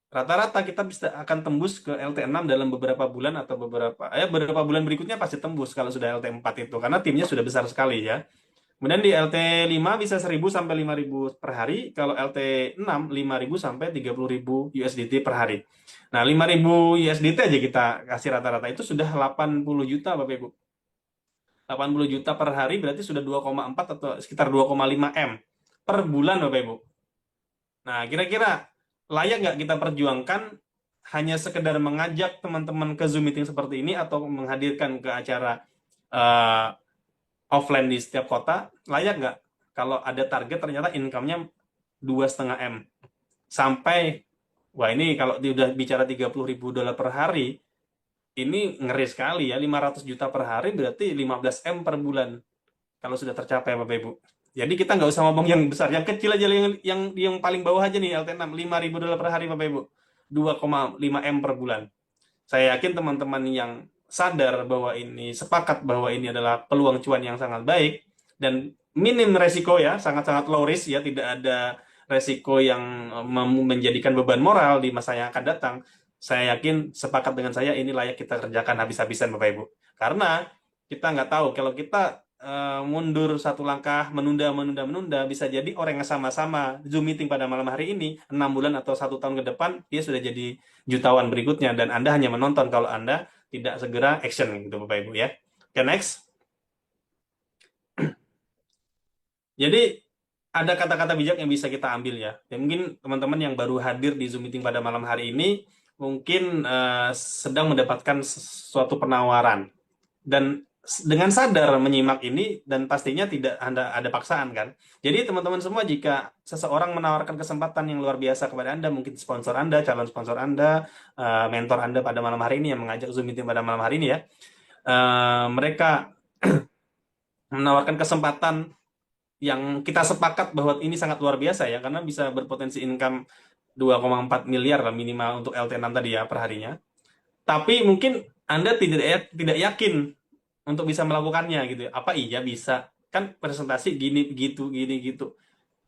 Rata-rata kita bisa akan tembus ke LT6 dalam beberapa bulan atau beberapa bulan berikutnya pasti tembus kalau sudah LT4 itu, karena timnya sudah besar sekali ya. Kemudian di LT5 bisa 1000 sampai 5000 per hari, kalau LT6 5000 sampai 30000 USDT per hari. Nah, 5000 USDT aja kita kasih rata-rata itu sudah 80 juta Bapak Ibu. 80 juta per hari berarti sudah 2,4 atau sekitar 2,5 M per bulan Bapak Ibu. Nah, kira-kira layak nggak kita perjuangkan hanya sekedar mengajak teman-teman ke Zoom meeting seperti ini atau menghadirkan ke acara offline di setiap kota? Layak nggak kalau ada target ternyata income-nya 2,5 M sampai, wah ini kalau udah bicara 30.000 dolar per hari, ini ngeri sekali ya, 500 juta per hari berarti 15 M per bulan kalau sudah tercapai Bapak Ibu. Jadi kita nggak usah ngomong yang besar, yang kecil aja, yang paling bawah aja nih LT6, 5.000 dolar per hari Bapak Ibu, 2,5 M per bulan. Saya yakin teman-teman yang sadar bahwa ini, sepakat bahwa ini adalah peluang cuan yang sangat baik dan minim resiko ya, sangat-sangat low risk ya, tidak ada resiko yang menjadikan beban moral di masa yang akan datang, saya yakin sepakat dengan saya ini layak kita kerjakan habis-habisan Bapak Ibu. Karena kita nggak tahu kalau kita mundur satu langkah, menunda, bisa jadi orang yang sama-sama Zoom meeting pada malam hari ini, 6 bulan atau 1 tahun ke depan, dia sudah jadi jutawan berikutnya, dan Anda hanya menonton kalau Anda tidak segera action gitu Bapak Ibu ya. Oke, next. Jadi ada kata-kata bijak yang bisa kita ambil ya. Ya mungkin teman-teman yang baru hadir di Zoom meeting pada malam hari ini mungkin sedang mendapatkan suatu penawaran, dan dengan sadar menyimak ini, dan pastinya tidak ada paksaan kan. Jadi teman-teman semua, jika seseorang menawarkan kesempatan yang luar biasa kepada Anda, mungkin sponsor Anda, calon sponsor Anda, mentor Anda pada malam hari ini yang mengajak Zoom meeting pada malam hari ini ya, mereka menawarkan kesempatan yang kita sepakat bahwa ini sangat luar biasa ya, karena bisa berpotensi income 2,4 miliar lah minimal untuk LT6 tadi ya per harinya. Tapi mungkin Anda tidak yakin untuk bisa melakukannya gitu ya. Apa iya bisa? Kan presentasi gini gitu gini gitu.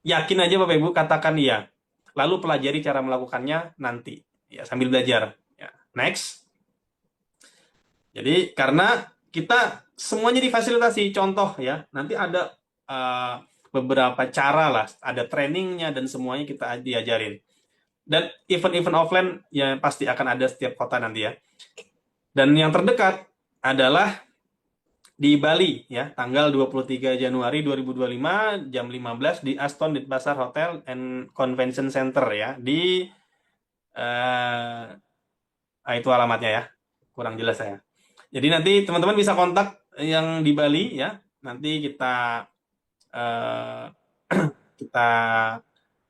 Yakin aja Bapak Ibu, katakan iya. Lalu pelajari cara melakukannya nanti ya, sambil belajar. Ya. Next. Jadi karena kita semuanya difasilitasi, contoh ya, nanti ada beberapa cara lah, ada trainingnya dan semuanya kita diajarin. Dan event-event offline ya pasti akan ada setiap kota nanti ya. Dan yang terdekat adalah di Bali ya, tanggal 23 Januari 2025 jam 15 di Aston Denpasar Hotel and Convention Center ya, di itu alamatnya ya, kurang jelas saya. Jadi nanti teman-teman bisa kontak yang di Bali ya, nanti kita eh, kita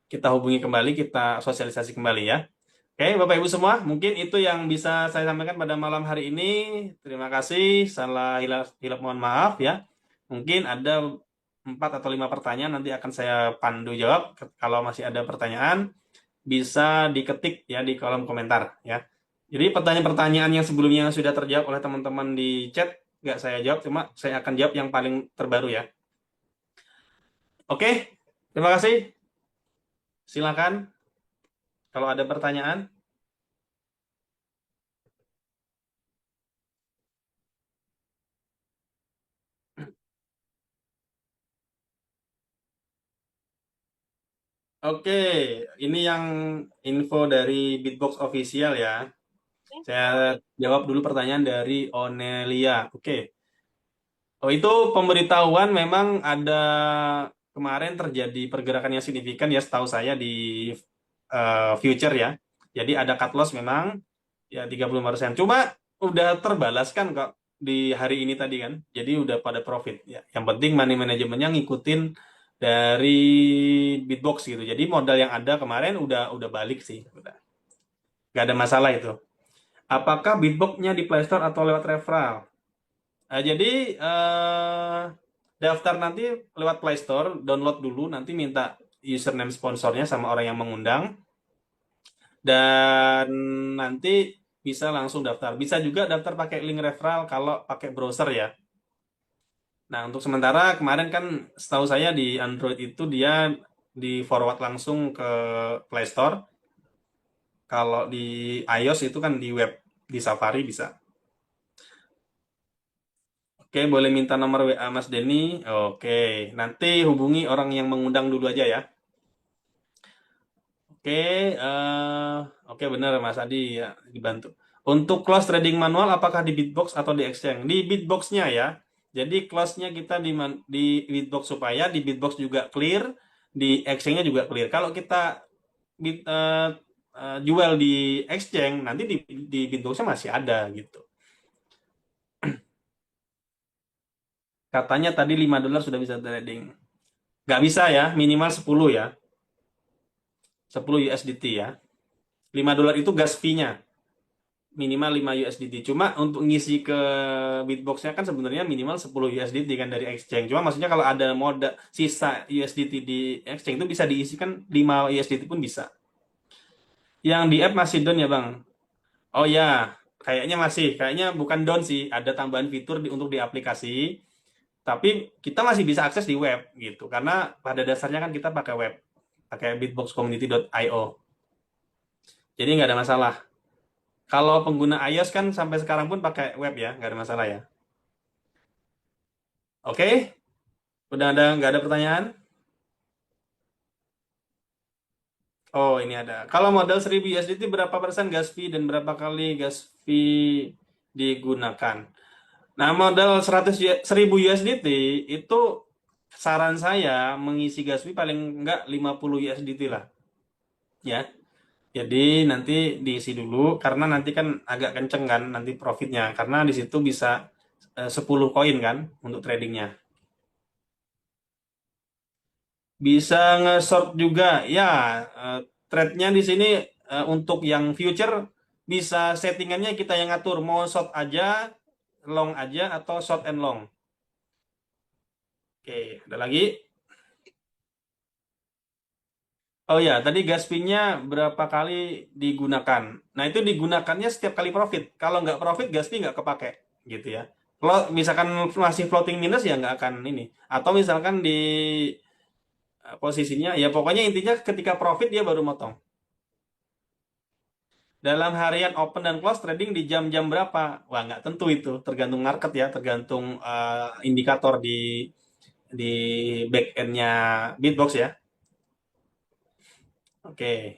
kita hubungi kembali, kita sosialisasi kembali ya. Oke, Bapak Ibu semua, mungkin itu yang bisa saya sampaikan pada malam hari ini. Terima kasih, salah hilap mohon maaf ya. Mungkin ada 4 atau 5 pertanyaan, nanti akan saya pandu jawab. Kalau masih ada pertanyaan, bisa diketik ya di kolom komentar ya. Jadi pertanyaan-pertanyaan yang sebelumnya sudah terjawab oleh teman-teman di chat, nggak saya jawab, cuma saya akan jawab yang paling terbaru ya. Oke, terima kasih. Silakan kalau ada pertanyaan. Oke, ini yang info dari Beatbox Official ya. Saya jawab dulu pertanyaan dari Onelia. Oke. Oh, itu pemberitahuan memang ada, kemarin terjadi pergerakan yang signifikan ya setahu saya di future ya. Jadi ada cut loss memang ya 35%. Cuma udah terbalaskan kok di hari ini tadi kan. Jadi udah pada profit ya. Yang penting money manajemennya ngikutin dari Bitbox gitu. Jadi modal yang ada kemarin udah balik sih. Udah. Gak ada masalah itu. Apakah Bitbox-nya di Play Store atau lewat referral? Jadi daftar nanti lewat Play Store, download dulu, nanti minta username sponsornya sama orang yang mengundang, dan nanti bisa langsung daftar. Bisa juga daftar pakai link referral kalau pakai browser ya. Nah, untuk sementara kemarin kan setahu saya di Android itu dia di forward langsung ke Play Store. Kalau di iOS itu kan di web, di Safari bisa. Oke, boleh minta nomor WA Mas Denny. Oke, nanti hubungi orang yang mengundang dulu aja ya. Oke, oke benar Mas Adi ya, dibantu. Untuk close trading manual apakah di Bitbox atau di Exchange? Di Bitbox-nya ya. Jadi close-nya kita di Bitbox supaya di Bitbox juga clear, di Exchange-nya juga clear. Kalau kita jual di Exchange, nanti di Bitbox-nya masih ada gitu. Katanya tadi $5 sudah bisa trading. Nggak bisa ya, minimal 10 ya. 10 USDT ya. $5 itu gas fee-nya. Minimal 5 USDT. Cuma untuk ngisi ke Bitbox-nya kan sebenarnya minimal 10 USDT kan dari exchange. Cuma maksudnya kalau ada modal sisa USDT di exchange itu bisa diisikan 5 USDT pun bisa. Yang di app masih down ya Bang? Oh ya, kayaknya masih. Kayaknya bukan down sih. Ada tambahan fitur untuk di aplikasi. Tapi kita masih bisa akses di web gitu. Karena pada dasarnya kan kita pakai web. pakai bitboxcommunity.io. Jadi nggak ada masalah. Kalau pengguna iOS kan sampai sekarang pun pakai web ya, nggak ada masalah ya. Oke, udah ada nggak ada pertanyaan? Oh, ini ada. Kalau modal 1000 USDT berapa persen gas fee dan berapa kali gas fee digunakan? Nah, modal 1000 USDT itu saran saya mengisi gas fee paling enggak 50 USDT lah. Ya. Jadi nanti diisi dulu karena nanti kan agak kenceng kan nanti profitnya karena di situ bisa 10 koin kan untuk tradingnya. Bisa nge-short juga ya, trade-nya di sini untuk yang future bisa settingannya kita yang ngatur mau short aja, long aja atau short and long. Oke, ada lagi. Oh ya, tadi gas fee-nya berapa kali digunakan? Nah, itu digunakannya setiap kali profit. Kalau nggak profit, gas fee nggak kepake, gitu ya. Kalau misalkan masih floating minus ya nggak akan ini. Atau misalkan di posisinya, ya pokoknya intinya ketika profit dia baru motong. Dalam harian open dan close trading di jam-jam berapa? Wah, nggak tentu itu. Tergantung market ya, tergantung indikator di back end-nya Bitbox ya. Oke.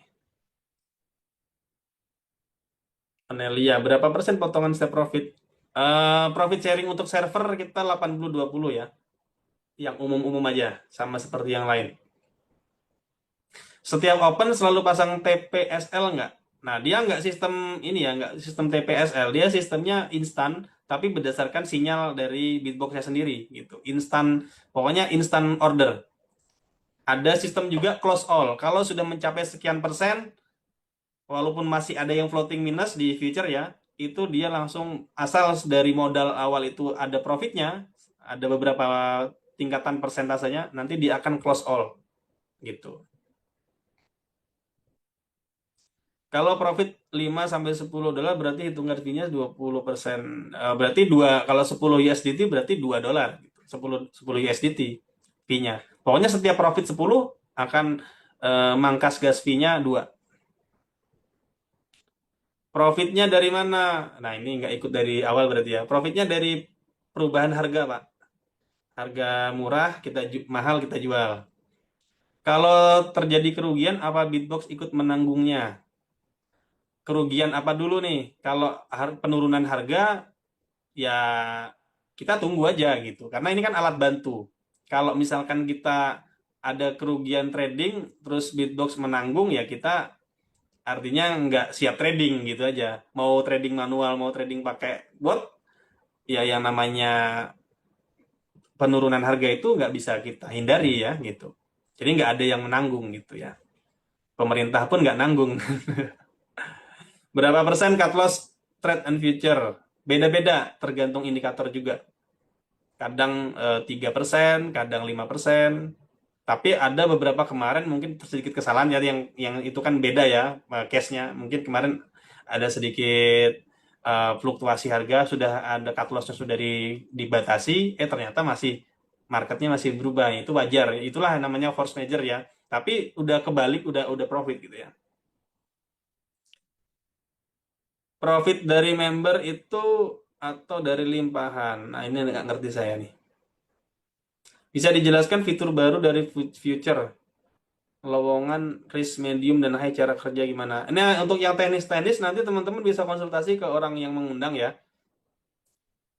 Anelia, berapa persen potongan step profit? Profit sharing untuk server kita 80-20 ya. Yang umum-umum aja, sama seperti yang lain. Setiap open selalu pasang TPSL nggak? Nah, dia nggak sistem ini ya, nggak sistem TPSL. Dia sistemnya instan, tapi berdasarkan sinyal dari Bitbox-nya sendiri gitu. Instan, pokoknya instan order. Ada sistem juga close all. Kalau sudah mencapai sekian persen, walaupun masih ada yang floating minus di future ya, itu dia langsung asal dari modal awal itu ada profitnya, ada beberapa tingkatan persentasenya, nanti dia akan close all gitu. Kalau profit 5 sampai 10 dolar berarti hitungan fee-nya 20%. Berarti kalau 10 USDT berarti 2 dolar gitu. 10 USDT fee-nya. Pokoknya setiap profit 10 akan mangkas gas fee-nya 2. Profitnya dari mana? Nah, ini nggak ikut dari awal berarti ya. Profitnya dari perubahan harga, Pak. Harga murah, mahal kita jual. Kalau terjadi kerugian, apa Bitbox ikut menanggungnya? Kerugian apa dulu nih? Kalau penurunan harga, ya kita tunggu aja gitu. Karena ini kan alat bantu. Kalau misalkan kita ada kerugian trading, terus Bitbox menanggung, ya kita artinya nggak siap trading gitu aja. Mau trading manual, mau trading pakai bot, ya yang namanya penurunan harga itu nggak bisa kita hindari ya gitu. Jadi nggak ada yang menanggung gitu ya. Pemerintah pun nggak nanggung. Berapa persen cut loss trade and future? Beda-beda, tergantung indikator juga. Kadang 3%, kadang 5%. Tapi ada beberapa kemarin mungkin sedikit kesalahan ya yang itu kan beda ya case-nya. Mungkin kemarin ada sedikit fluktuasi harga, sudah ada cut loss-nya sudah dibatasi, ternyata marketnya masih berubah. Itu wajar. Itulah namanya force major ya. Tapi udah kebalik, udah profit gitu ya. Profit dari member itu atau dari limpahan? Nah, ini nggak ngerti saya nih. Bisa dijelaskan fitur baru dari future? Lowongan, risk, medium, dan high, cara kerja gimana? Ini untuk yang teknis-teknis nanti teman-teman bisa konsultasi ke orang yang mengundang ya.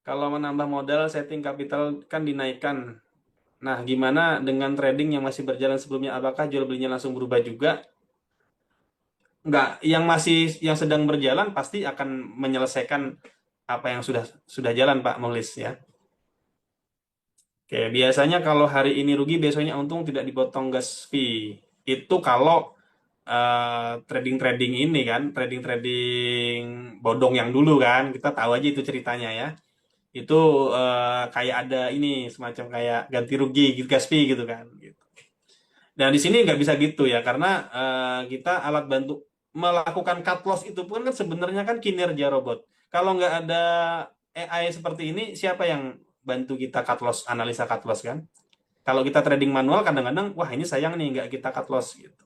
Kalau menambah modal, setting capital kan dinaikkan. Nah, gimana dengan trading yang masih berjalan sebelumnya? Apakah jual belinya langsung berubah juga? Enggak, yang sedang berjalan pasti akan menyelesaikan apa yang sudah jalan Pak Mulis ya. Oke, biasanya kalau hari ini rugi, besoknya untung tidak dipotong gas fee. Itu kalau trading-trading ini kan, trading-trading bodong yang dulu kan, kita tahu aja itu ceritanya ya. Itu kayak ada ini semacam kayak ganti rugi, gas fee gitu kan. Gitu. Dan di sini nggak bisa gitu ya, karena kita alat bantu melakukan cut loss itu pun kan sebenarnya kan kinerja robot. Kalau nggak ada AI seperti ini, siapa yang bantu kita cut loss, analisa cut loss kan? Kalau kita trading manual kadang-kadang, wah ini sayang nih nggak kita cut loss gitu.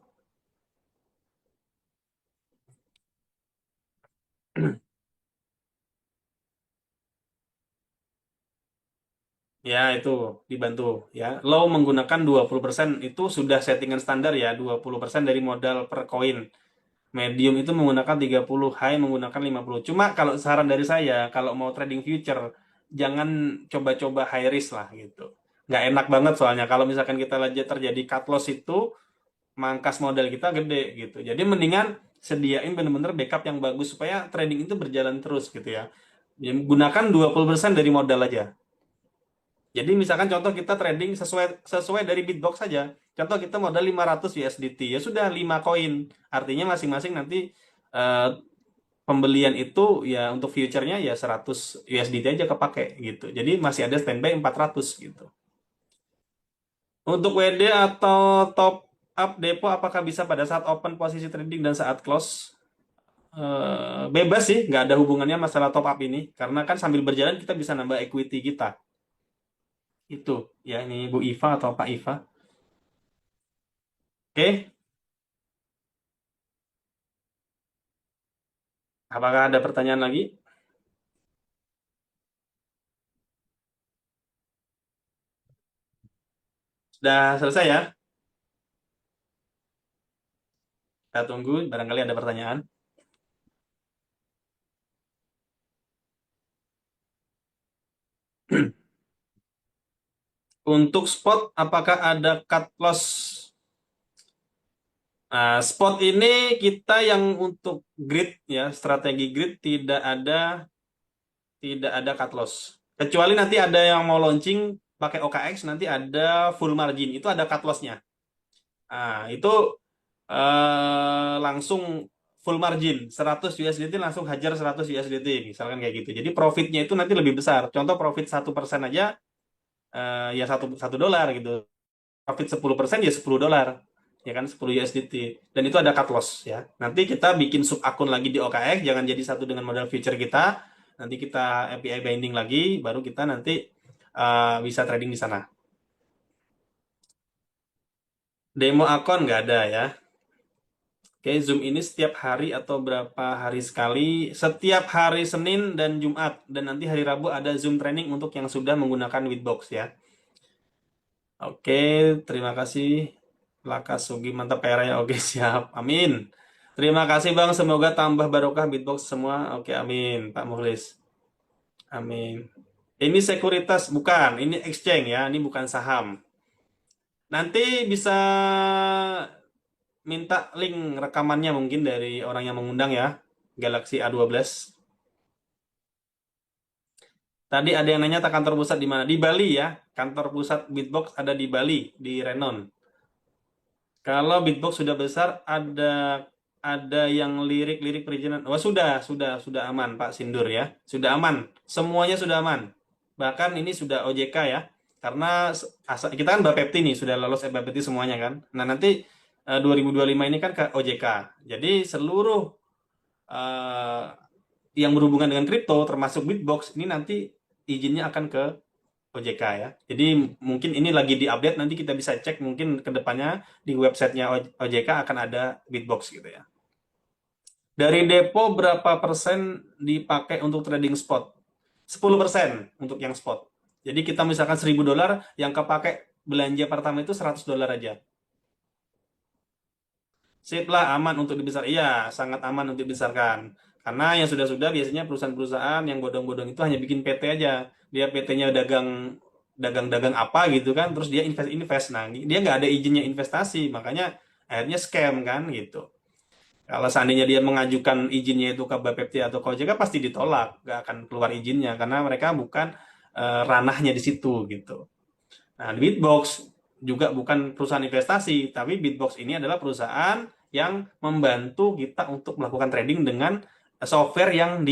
Ya, itu dibantu ya. Low menggunakan 20% itu sudah settingan standar ya, 20% dari modal per koin. Medium itu menggunakan 30, high menggunakan 50. Cuma kalau saran dari saya, kalau mau trading future, jangan coba-coba high risk lah gitu. Nggak enak banget soalnya kalau misalkan kita aja terjadi cut loss itu, mangkas modal kita gede gitu. Jadi mendingan sediain bener-bener backup yang bagus supaya trading itu berjalan terus gitu ya. Jadi gunakan 20% dari modal aja. Jadi misalkan contoh kita trading sesuai sesuai dari Bitbox saja. Contoh kita modal 500 USDT, ya sudah 5 koin. Artinya masing-masing nanti eh, pembelian itu ya untuk future-nya ya 100 USDT aja kepake gitu. Jadi masih ada standby 400 gitu. Untuk WD atau top up depo apakah bisa pada saat open posisi trading dan saat close? Bebas sih, nggak ada hubungannya masalah top up ini. Karena kan sambil berjalan kita bisa nambah equity kita. Itu ya ini Bu Iva atau Pak Iva. Oke, apakah ada pertanyaan lagi? Sudah selesai ya? Kita tunggu, barangkali ada pertanyaan. Untuk spot, apakah ada cut loss? Nah, spot ini kita yang untuk grid ya, strategi grid tidak ada cut loss. Kecuali nanti ada yang mau launching pakai OKX, nanti ada full margin, itu ada cut loss-nya. Nah, itu langsung full margin, 100 USDT langsung hajar 100 USDT, misalkan kayak gitu. Jadi profitnya itu nanti lebih besar. Contoh profit 1% aja ya satu dolar gitu. Profit 10% ya 10 dolar. Ya kan 10 USDT. Dan itu ada cut loss ya. Nanti kita bikin sub akun lagi di OKX, jangan jadi satu dengan modal future kita. Nanti kita API binding lagi, baru kita nanti bisa trading di sana. Demo akun nggak ada ya. Oke, Zoom ini setiap hari atau berapa hari sekali? Setiap hari Senin dan Jumat. Dan nanti hari Rabu ada Zoom training untuk yang sudah menggunakan Witbox ya. Oke, terima kasih. Laka Sugi, mantap kayak raya. Oke, siap. Amin. Terima kasih Bang, semoga tambah barokah Bitbox semua. Oke, amin. Pak Mukhlis. Amin. Ini sekuritas, bukan. Ini exchange ya, ini bukan saham. Nanti bisa minta link rekamannya mungkin dari orang yang mengundang ya. Galaxy A12. Tadi ada yang nanya tak kantor pusat di mana? Di Bali ya. Kantor pusat Bitbox ada di Bali, di Renon. Kalau Bitbox sudah besar, ada yang lirik-lirik perizinan. Oh, sudah aman Pak Sindur ya. Sudah aman. Semuanya sudah aman. Bahkan ini sudah OJK ya. Karena kita kan Bapepti nih, sudah lolos Bapepti semuanya kan. Nah, nanti 2025 ini kan ke OJK. Jadi seluruh eh, yang berhubungan dengan kripto termasuk Bitbox ini nanti izinnya akan ke OJK ya. Jadi mungkin ini lagi diupdate, nanti kita bisa cek mungkin ke depannya di websitenya OJK akan ada Bitbox gitu ya. Dari depo berapa persen dipakai untuk trading spot? 10% untuk yang spot. Jadi kita misalkan 1.000 dolar, yang kepake belanja pertama itu 100 dolar aja. Sip lah, aman untuk dibesar. Iya, sangat aman untuk dibesarkan. Karena yang sudah-sudah biasanya perusahaan-perusahaan yang bodong-bodong itu hanya bikin PT aja. Dia PT-nya dagang apa gitu kan, terus dia invest. Nah, dia nggak ada izinnya investasi, makanya akhirnya scam kan gitu. Kalau seandainya dia mengajukan izinnya itu ke Bapepti atau ke OJK pasti ditolak, nggak akan keluar izinnya karena mereka bukan ranahnya di situ gitu. Nah, Bitbox juga bukan perusahaan investasi, tapi Bitbox ini adalah perusahaan yang membantu kita untuk melakukan trading dengan software yang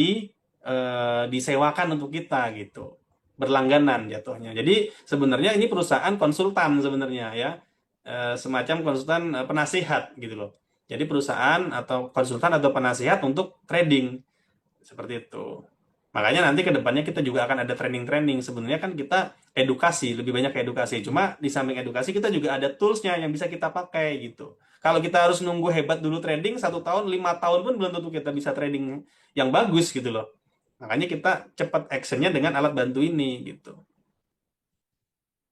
disewakan untuk kita gitu. Berlangganan jatuhnya. Jadi sebenarnya ini perusahaan konsultan sebenarnya ya. Semacam konsultan penasihat gitu loh. Jadi perusahaan atau konsultan atau penasihat untuk trading seperti itu. Makanya nanti ke depannya kita juga akan ada training-training. Sebenarnya kan kita edukasi, lebih banyak edukasi. Cuma di samping edukasi kita juga ada tools-nya yang bisa kita pakai gitu. Kalau kita harus nunggu hebat dulu trading 1 tahun, 5 tahun pun belum tentu kita bisa trading yang bagus gitu loh. Makanya kita cepat actionnya dengan alat bantu ini gitu.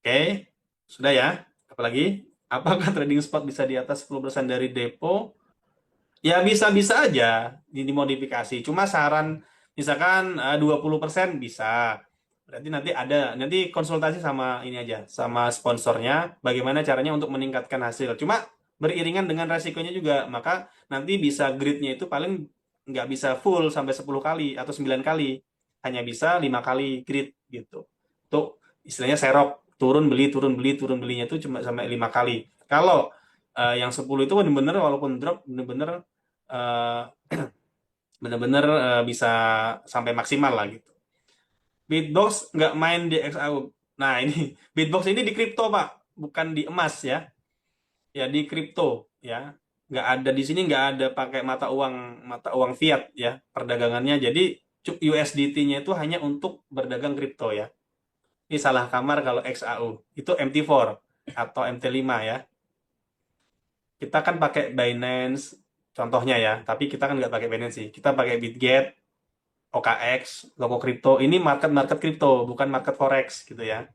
Oke, sudah ya. Apalagi? Apakah trading spot bisa di atas 10% dari depo? Ya bisa-bisa aja dimodifikasi. Cuma saran misalkan 20% bisa. Berarti nanti konsultasi sama ini aja, sama sponsornya bagaimana caranya untuk meningkatkan hasil. Cuma beriringan dengan resikonya juga. Maka nanti bisa gridnya itu paling nggak bisa full sampai 10 kali atau 9 kali. Hanya bisa 5 kali grid gitu. Itu istilahnya serok, turun beli, turun beli, turun belinya itu cuma sampai 5 kali. Kalau yang 10 itu benar-benar walaupun drop benar-benar eh, bener-bener bisa sampai maksimal lah gitu. Beatbox nggak main di XAU. Nah ini Beatbox ini di kripto Pak, bukan di emas ya. Ya di kripto ya. Nggak ada di sini nggak ada pakai mata uang fiat ya perdagangannya. Jadi USDT-nya itu hanya untuk berdagang kripto ya. Ini salah kamar kalau XAU. Itu MT4 atau MT5 ya. Kita kan pakai Binance contohnya ya, tapi kita kan nggak pakai Binance sih. Kita pakai Bitget, OKX, Loko Kripto. Ini market-market kripto, bukan market forex gitu ya.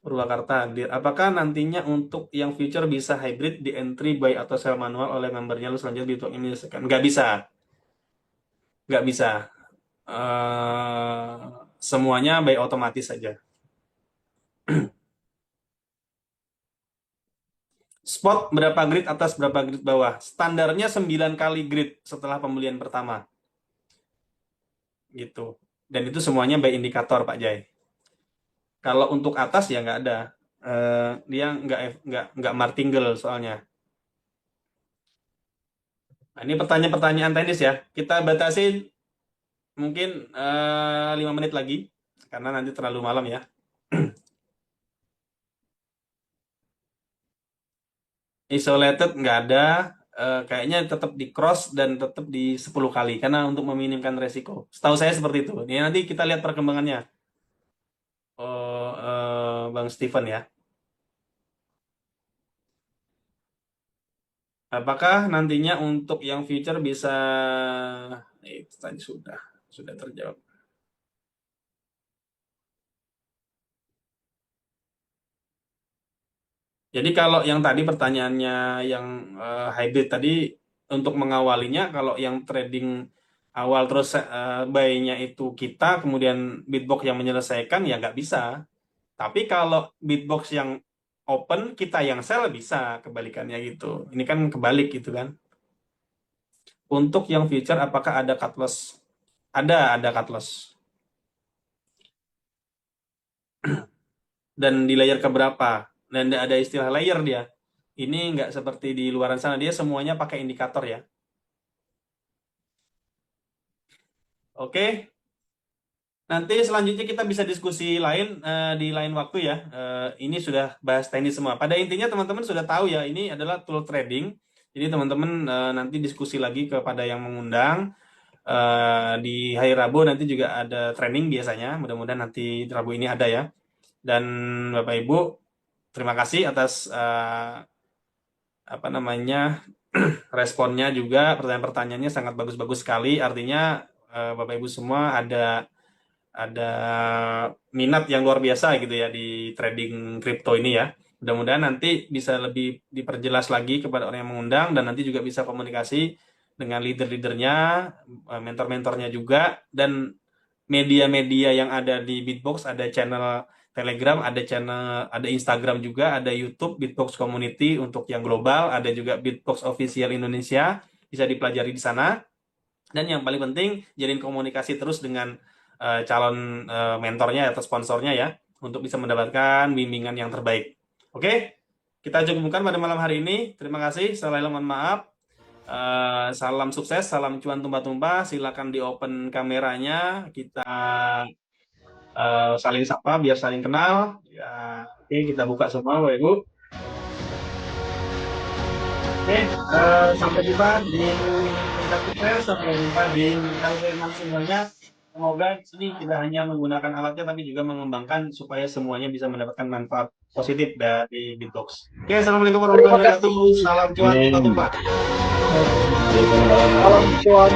Purwakarta, apakah nantinya untuk yang future bisa hybrid di entry buy atau sell manual oleh membernya lu selanjutnya di ini nggak bisa, nggak bisa. Eh, Semuanya by otomatis saja. Spot berapa grid atas berapa grid bawah? Standarnya 9 kali grid setelah pembelian pertama. Gitu. Dan itu semuanya by indikator Pak Jai. Kalau untuk atas ya nggak ada. Dia nggak martingale soalnya. Nah, ini pertanyaan-pertanyaan teknis ya. Kita batasi mungkin 5 menit lagi karena nanti terlalu malam ya. Isolated nggak ada. Kayaknya tetap di cross dan tetap di 10 kali karena untuk meminimkan resiko. Setahu saya seperti itu. Ini nanti kita lihat perkembangannya. Oh, Bang Steven ya. Apakah nantinya untuk yang future bisa itu tadi sudah terjawab. Jadi kalau yang tadi pertanyaannya yang hybrid tadi untuk mengawalinya kalau yang trading awal terus buy-nya itu kita kemudian Bitbox yang menyelesaikan ya nggak bisa. Tapi kalau Bitbox yang open kita yang sell bisa kebalikannya gitu. Ini kan kebalik gitu kan. Untuk yang future apakah ada cut loss? Ada cut loss. Dan di layer keberapa? Dan ada istilah layer dia. Ini nggak seperti di luaran sana, dia semuanya pakai indikator ya. Oke, nanti selanjutnya kita bisa diskusi lain di lain waktu ya. Ini sudah bahas teknis semua. Pada intinya teman-teman sudah tahu ya, ini adalah tool trading. Jadi teman-teman nanti diskusi lagi kepada yang mengundang. Di hari Rabu nanti juga ada training biasanya. Mudah-mudahan nanti Rabu ini ada ya. Dan Bapak Ibu, terima kasih atas apa namanya responnya juga, pertanyaan-pertanyaannya sangat bagus-bagus sekali. Artinya Bapak Ibu semua ada minat yang luar biasa gitu ya di trading kripto ini ya. Mudah-mudahan nanti bisa lebih diperjelas lagi kepada orang yang mengundang dan nanti juga bisa komunikasi dengan leader-leadernya, mentor-mentornya juga dan media-media yang ada di Bitbox, ada channel Telegram, ada Instagram juga, ada YouTube Bitbox Community untuk yang global, ada juga Bitbox Official Indonesia, bisa dipelajari di sana. Dan yang paling penting, jalin komunikasi terus dengan calon mentornya atau sponsornya ya, untuk bisa mendapatkan bimbingan yang terbaik. Oke, kita cukupkan pada malam hari ini. Terima kasih, saya mohon maaf. Salam sukses, salam cuan tumpah-tumpah. Silakan di open kameranya, kita saling sapa biar saling kenal. Ya, oke, kita buka semua, Bapak Ibu. Oke, sampai jumpa di tingkat sukses, sampai jumpa di tingkat semuanya. Semoga ini tidak hanya menggunakan alatnya, tapi juga mengembangkan supaya semuanya bisa mendapatkan manfaat positif dari Bitbox. Oke, assalamualaikum warahmatullahi wabarakatuh. Salam cuan, tumpah-tumpah. Salam cuan.